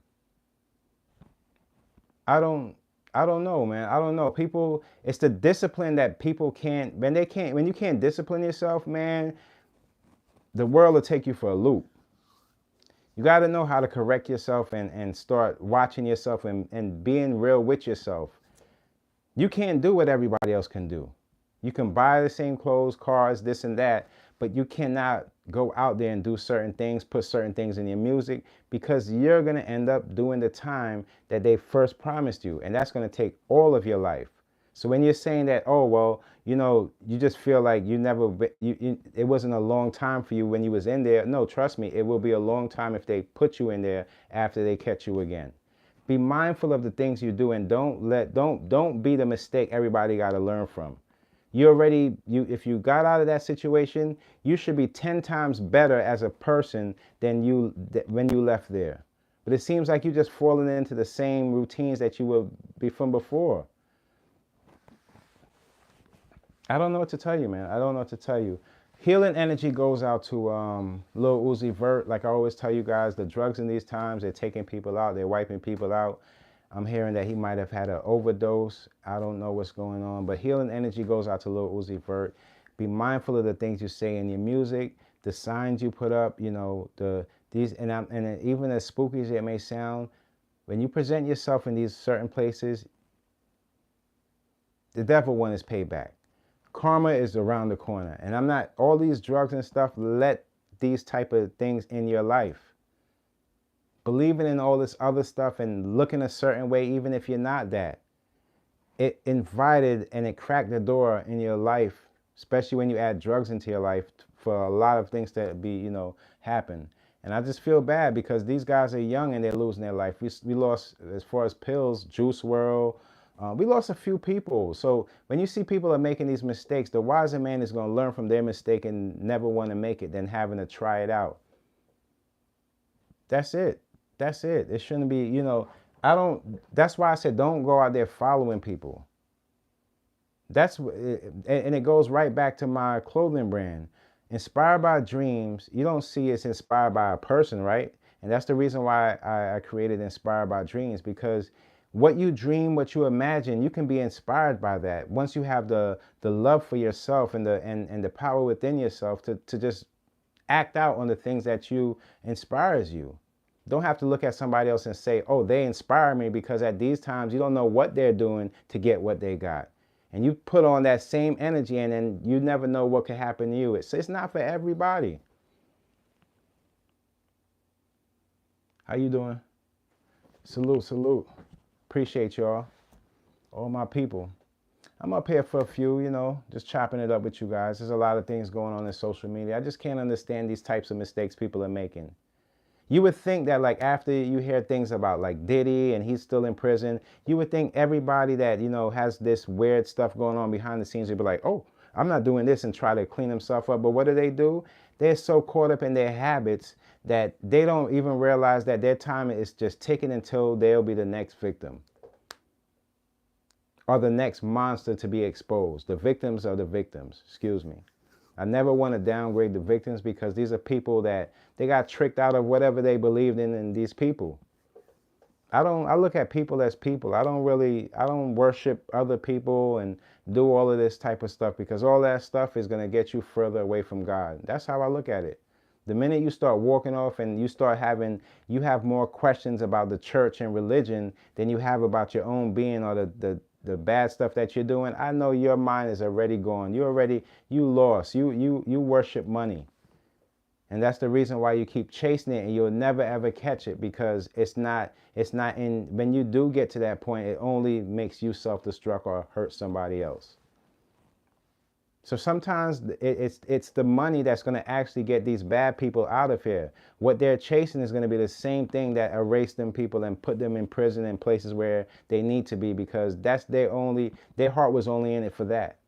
I don't know, man. I don't know. People, it's the discipline that people can't, when you can't discipline yourself, man, the world will take you for a loop. You got to know how to correct yourself and start watching yourself and being real with yourself. You can't do what everybody else can do. You can buy the same clothes, cars, this and that, but you cannot go out there and do certain things, put certain things in your music, because you're going to end up doing the time that they first promised you. And that's going to take all of your life. So when you're saying that, oh, well, you just feel like it wasn't a long time for you when you was in there. No, trust me, it will be a long time if they put you in there after they catch you again. Be mindful of the things you do and don't be the mistake everybody got to learn from. If you got out of that situation, you should be 10 times better as a person than when you left there. But it seems like you just falling into the same routines that you will be from before. I don't know what to tell you, man. I don't know what to tell you. Healing energy goes out to Lil Uzi Vert. Like I always tell you guys, the drugs in these times, they're taking people out. They're wiping people out. I'm hearing that he might have had an overdose. I don't know what's going on. But healing energy goes out to Lil Uzi Vert. Be mindful of the things you say in your music, the signs you put up, and even as spooky as it may sound, when you present yourself in these certain places, the devil one is payback. Karma is around the corner. And all these drugs and stuff, let these type of things in your life. Believing in all this other stuff and looking a certain way, even if you're not that, it invited and it cracked the door in your life, especially when you add drugs into your life, for a lot of things to happen. And I just feel bad because these guys are young and they're losing their life. We lost, as far as pills, Juice WRLD. We lost a few people. So when you see people are making these mistakes, the wiser man is going to learn from their mistake and never want to make it than having to try it out. That's it. That's it. It shouldn't be, that's why I said don't go out there following people. And it goes right back to my clothing brand. Inspired by dreams, you don't see it's inspired by a person, right? And that's the reason why I created Inspired by Dreams, because what you dream, what you imagine, you can be inspired by that. Once you have the love for yourself and the power within yourself to just act out on the things that inspires you. Don't have to look at somebody else and say, oh, they inspire me, because at these times you don't know what they're doing to get what they got. And you put on that same energy and then you never know what could happen to you. It's not for everybody. How you doing? Salute, salute. Appreciate y'all. All my people. I'm up here for a few, just chopping it up with you guys. There's a lot of things going on in social media. I just can't understand these types of mistakes people are making. You would think that like after you hear things about like Diddy and he's still in prison, you would think everybody that, you know, has this weird stuff going on behind the scenes would be like, oh, I'm not doing this, and try to clean themselves up. But what do? They're so caught up in their habits that they don't even realize that their time is just ticking until they'll be the next victim or the next monster to be exposed. The victims are the victims, excuse me. I never want to downgrade the victims because these are people that they got tricked out of whatever they believed in these people. I look at people as people. I don't worship other people and do all of this type of stuff, because all that stuff is going to get you further away from God. That's how I look at it. The minute you start walking off and you have more questions about the church and religion than you have about your own being or the bad stuff that you're doing, I know your mind is already gone. You lost. You worship money. And that's the reason why you keep chasing it, and you'll never ever catch it, because it's not in, when you do get to that point, it only makes you self-destruct or hurt somebody else. So sometimes it's the money that's going to actually get these bad people out of here. What they're chasing is going to be the same thing that erased them people and put them in prison in places where they need to be, because that's their heart was only in it for that.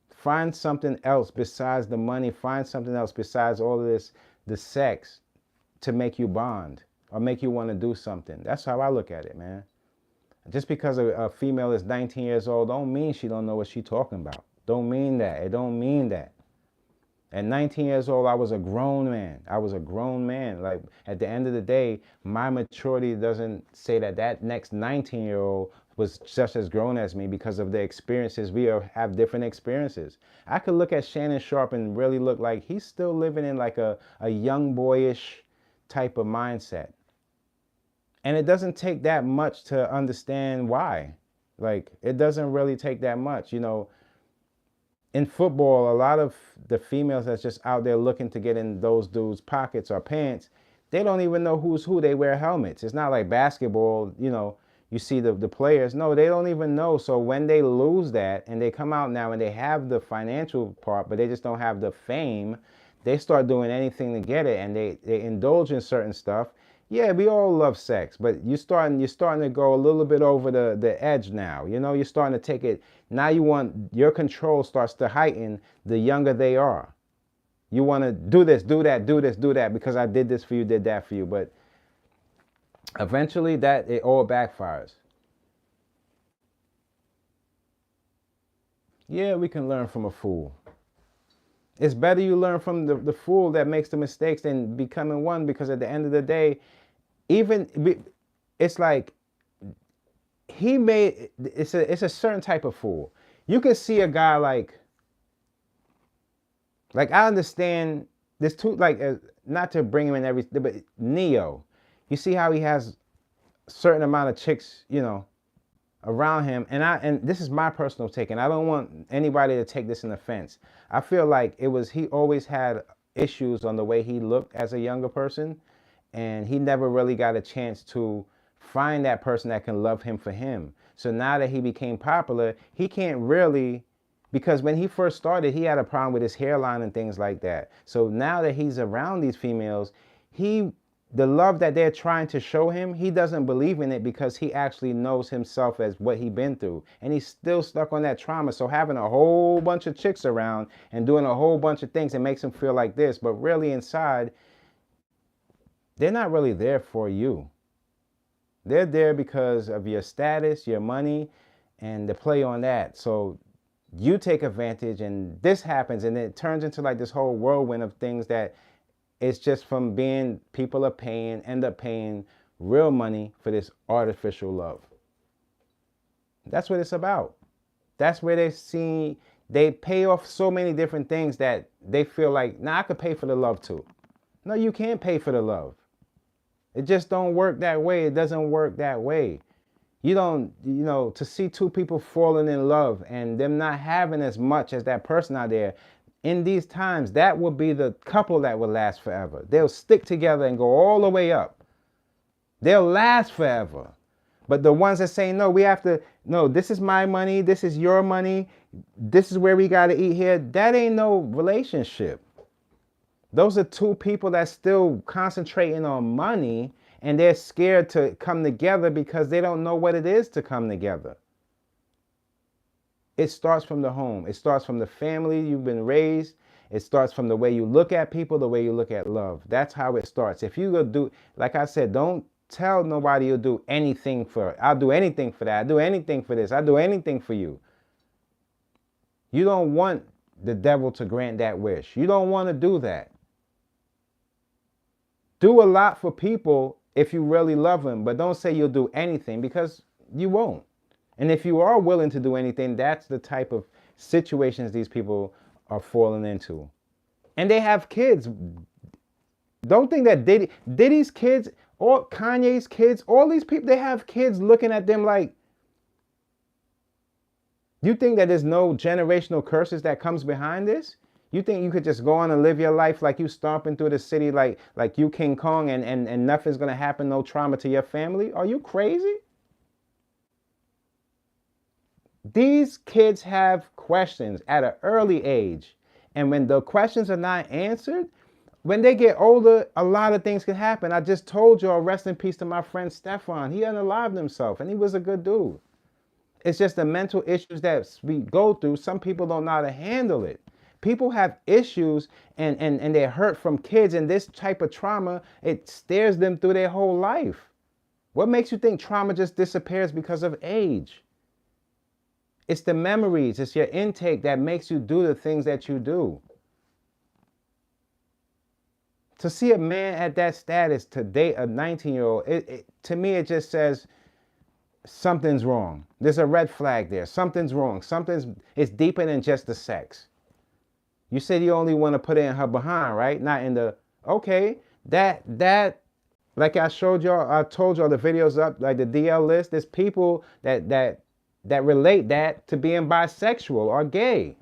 Find something else besides the money. Find something else besides all of this, the sex, to make you bond or make you want to do something. That's how I look at it, man. Just because a female is 19 years old don't mean she don't know what she's talking about. Don't mean that. It don't mean that. At 19 years old, I was a grown man. I was a grown man. Like, at the end of the day, my maturity doesn't say that that next 19-year-old was just as grown as me, because of the experiences. We have different experiences. I could look at Shannon Sharpe and really look like he's still living in like a young boyish type of mindset. And it doesn't take that much to understand why. Like, it doesn't really take that much, you know. In football, a lot of the females that's just out there looking to get in those dudes' pockets or pants, they don't even know who's who. They wear helmets. It's not like basketball, you know, you see the players. No, they don't even know. So when they lose that and they come out now and they have the financial part, but they just don't have the fame, they start doing anything to get it, and they indulge in certain stuff. Yeah, we all love sex, but you're starting to go a little bit over the edge now. You know, you're starting to take it. Now you want, your control starts to heighten the younger they are. You want to do this, do that, do this, do that, because I did this for you, did that for you. But eventually it all backfires. Yeah, we can learn from a fool. It's better you learn from the fool that makes the mistakes than becoming one, because at the end of the day, it's like it's a certain type of fool. You can see a guy like I understand there's two, like, not to bring him in everything, but Neo, you see how he has a certain amount of chicks, you know, around him, and this is my personal take, and I don't want anybody to take this in offense. I feel like he always had issues on the way he looked as a younger person, and he never really got a chance to find that person that can love him for him. So now that he became popular, he can't really, because when he first started, he had a problem with his hairline and things like that. So now that he's around these females, the love that they're trying to show him, he doesn't believe in it, because he actually knows himself as what he's been through. And he's still stuck on that trauma. So having a whole bunch of chicks around and doing a whole bunch of things, it makes him feel like this. But really inside, they're not really there for you. They're there because of your status, your money, and the play on that. So you take advantage, and this happens, and it turns into like this whole whirlwind of things that it's just from being, people end up paying real money for this artificial love. That's what it's about. That's where they pay off so many different things that they feel like, nah, I could pay for the love too. No, you can't pay for the love. It just don't work that way. It doesn't work that way. You don't, to see two people falling in love and them not having as much as that person out there, in these times, that will be the couple that will last forever. They'll stick together and go all the way up. They'll last forever. But the ones that say, no, this is my money, this is your money, this is where we got to eat here, that ain't no relationship. Those are two people that's still concentrating on money, and they're scared to come together because they don't know what it is to come together. It starts from the home. It starts from the family you've been raised. It starts from the way you look at people, the way you look at love. That's how it starts. If you go do, like I said, don't tell nobody you'll do anything for. I'll do anything for that. I'll do anything for this. I'll do anything for you. You don't want the devil to grant that wish. You don't want to do that. Do a lot for people if you really love them, but don't say you'll do anything, because you won't. And if you are willing to do anything, that's the type of situations these people are falling into. And they have kids. Don't think that Diddy's kids, or Kanye's kids, all these people, they have kids looking at them like, you think that there's no generational curses that comes behind this? You think you could just go on and live your life like you stomping through the city like you King Kong, and nothing's going to happen, no trauma to your family? Are you crazy? These kids have questions at an early age. And when the questions are not answered, when they get older, a lot of things can happen. I just told y'all, rest in peace to my friend Stefan. He unalived himself, and he was a good dude. It's just the mental issues that we go through. Some people don't know how to handle it. People have issues, and they're hurt from kids, and this type of trauma, it stares them through their whole life. What makes you think trauma just disappears because of age? It's the memories, it's your intake that makes you do the things that you do. To see a man at that status to date a 19-year-old, to me, it just says something's wrong. There's a red flag there. Something's wrong. It's deeper than just the sex. You said you only want to put it in her behind, right? Not in the, okay, that, like I showed y'all, I told y'all the videos up, like the DL list, there's people that relate that to being bisexual or gay.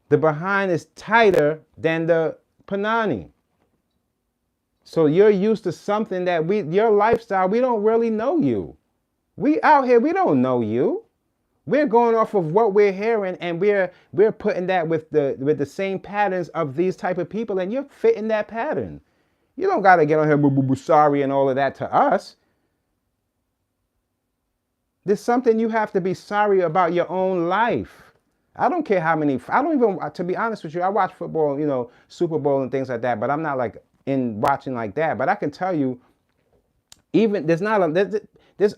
The behind is tighter than the panani. So you're used to something that your lifestyle, we don't really know you. We out here, we don't know you. We're going off of what we're hearing, and we're putting that with the same patterns of these type of people, and you're fitting that pattern. You don't got to get on here, boo, boo, boo, sorry, and all of that to us. There's something you have to be sorry about your own life. I don't care how many, I don't even, to be honest with you, I watch football, Super Bowl and things like that, but I'm not like in watching like that. But I can tell you, even there's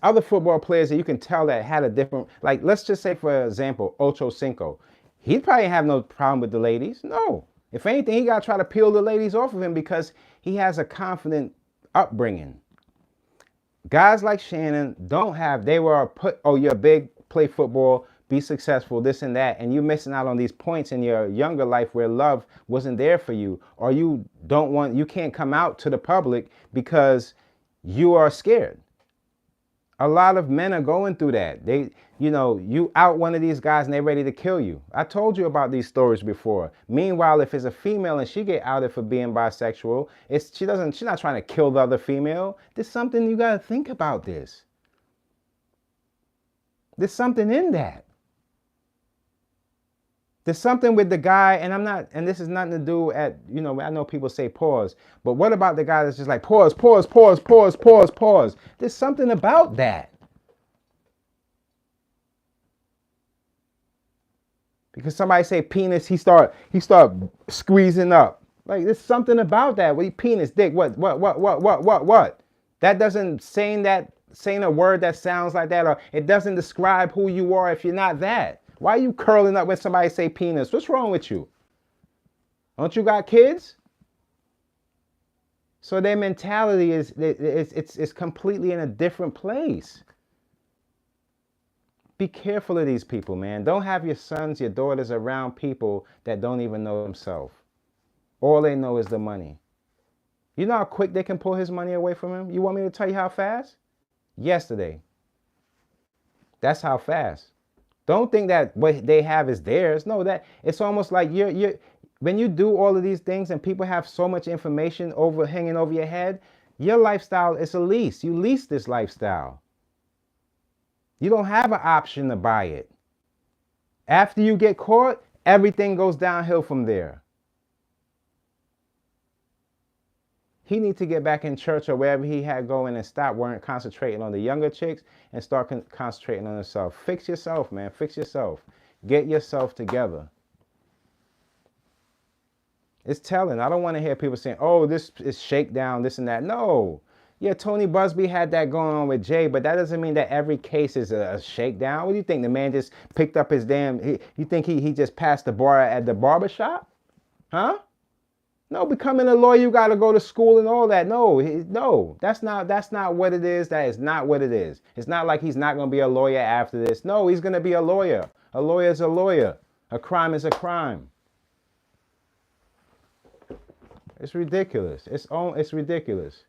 other football players that you can tell that had a different, like, let's just say, for example, Ocho Cinco. He probably have no problem with the ladies. No. If anything, he got to try to peel the ladies off of him because he has a confident upbringing. Guys like Shannon they were put, oh, you're big, play football, be successful, this and that, and you're missing out on these points in your younger life where love wasn't there for you, or you can't come out to the public because you are scared. A lot of men are going through that. You out one of these guys and they're ready to kill you. I told you about these stories before. Meanwhile, if it's a female and she get outed for being bisexual, she's not trying to kill the other female. There's something you got to think about this. There's something in that. There's something with the guy, and this is nothing to do I know people say pause, but what about the guy that's just like pause, pause, pause, pause, pause, pause? There's something about that. Because somebody say penis, he start squeezing up. Like, there's something about that. What penis, dick, what? That doesn't saying a word that sounds like that, or it doesn't describe who you are if you're not that. Why are you curling up when somebody say penis? What's wrong with you? Don't you got kids? So their mentality it's completely in a different place. Be careful of these people, man. Don't have your sons, your daughters around people that don't even know themselves. All they know is the money. You know how quick they can pull his money away from him? You want me to tell you how fast? Yesterday. That's how fast. Don't think that what they have is theirs. No, that it's almost like when you do all of these things and people have so much information hanging over your head, your lifestyle is a lease. You lease this lifestyle. You don't have an option to buy it. After you get caught, everything goes downhill from there. He needs to get back in church or wherever he had going and stop concentrating on the younger chicks and start concentrating on himself. Fix yourself, man. Fix yourself. Get yourself together. It's telling. I don't want to hear people saying, oh, this is shakedown, this and that. No. Yeah, Tony Busby had that going on with Jay, but that doesn't mean that every case is a shakedown. What do you think? The man just picked up his you think he just passed the bar at the barbershop? Huh? No, becoming a lawyer, you got to go to school and all that. No, that's not what it is. That is not what it is. It's not like he's not going to be a lawyer after this. No, he's going to be a lawyer. A lawyer is a lawyer. A crime is a crime. It's ridiculous. It's ridiculous.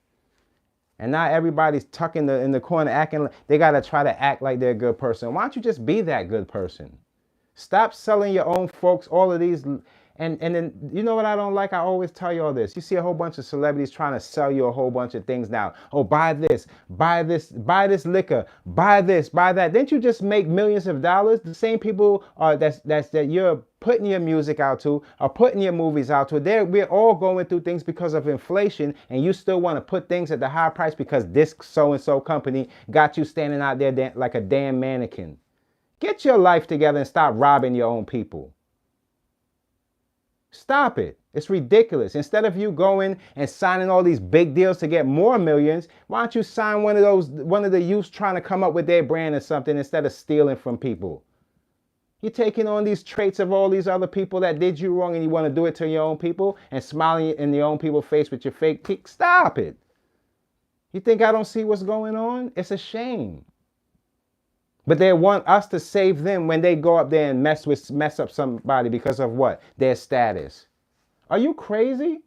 And now everybody's tucked in the corner acting like they got to try to act like they're a good person. Why don't you just be that good person? Stop selling your own folks all of these. And then, you know what I don't like? I always tell you all this. You see a whole bunch of celebrities trying to sell you a whole bunch of things now. Oh, buy this liquor, buy this, buy that. Didn't you just make millions of dollars? The same people that you're putting your music out to, are putting your movies out to. We're all going through things because of inflation, and you still want to put things at the high price because this so-and-so company got you standing out there like a damn mannequin. Get your life together and stop robbing your own people. Stop it. It's ridiculous. Instead of you going and signing all these big deals to get more millions, why don't you sign one of the youths trying to come up with their brand or something instead of stealing from people? You're taking on these traits of all these other people that did you wrong and you want to do it to your own people and smiling in your own people's face with your fake teeth. Stop it. You think I don't see what's going on? It's a shame. But they want us to save them when they go up there and mess up somebody because of what? Their status. Are you crazy?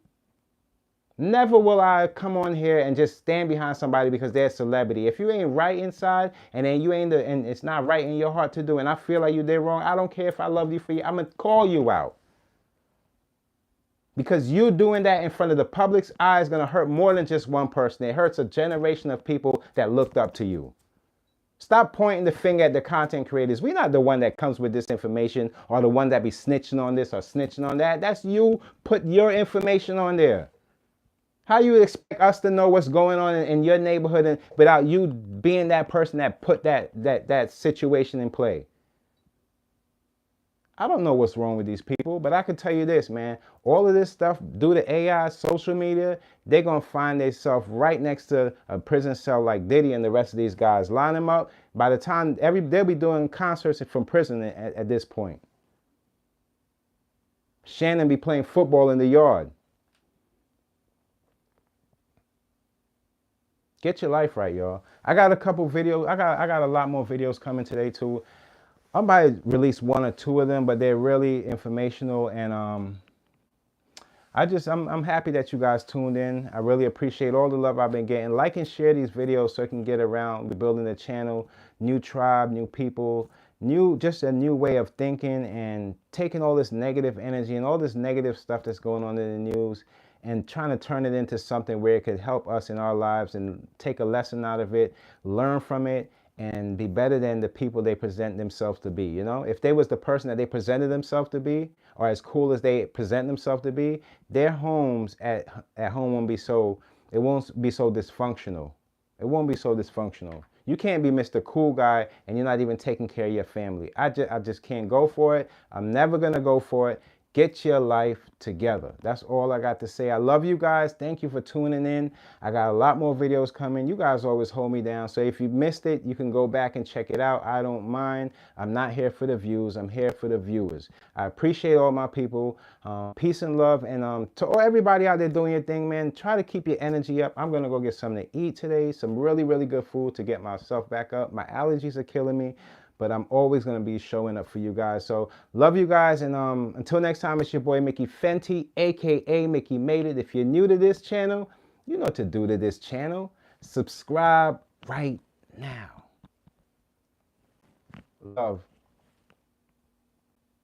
Never will I come on here and just stand behind somebody because they're a celebrity. If you ain't right inside and then and it's not right in your heart to do and I feel like you did wrong, I don't care if I love you for you. I'm going to call you out. Because you doing that in front of the public's eye is going to hurt more than just one person. It hurts a generation of people that looked up to you. Stop pointing the finger at the content creators. We're not the one that comes with this information or the one that be snitching on this or snitching on that. That's you put your information on there. How you expect us to know what's going on in your neighborhood without you being that person that put that situation in play? I don't know what's wrong with these people, but I can tell you this, man. All of this stuff, due to AI, social media, they're going to find themselves right next to a prison cell like Diddy and the rest of these guys. Line them up. By the time, they'll be doing concerts from prison at this point. Shannon be playing football in the yard. Get your life right, y'all. I got a couple videos. I got a lot more videos coming today, too. I might release one or two of them, but they're really informational, and I'm happy that you guys tuned in. I really appreciate all the love I've been getting. Like and share these videos so I can get around. We're building the channel, new tribe, new people, just a new way of thinking, and taking all this negative energy and all this negative stuff that's going on in the news and trying to turn it into something where it could help us in our lives and take a lesson out of it, learn from it, and be better than the people they present themselves to be. You know, if they was the person that they presented themselves to be, or as cool as they present themselves to be, their homes at home won't be so dysfunctional. It won't be so dysfunctional. You can't be Mr. Cool Guy and you're not even taking care of your family. I just can't go for it. I'm never gonna go for it. Get your life together. That's all I got to say. I love you guys. Thank you for tuning in. I got a lot more videos coming. You guys always hold me down. So if you missed it, you can go back and check it out. I don't mind. I'm not here for the views. I'm here for the viewers. I appreciate all my people. Peace and love. And to everybody out there doing your thing, man, try to keep your energy up. I'm going to go get something to eat today. Some really, really good food to get myself back up. My allergies are killing me, but I'm always going to be showing up for you guys. So love you guys. And until next time, it's your boy Mickey Fenty, aka Mickey Made It. If you're new to this channel, you know what to do to this channel. Subscribe right now. Love.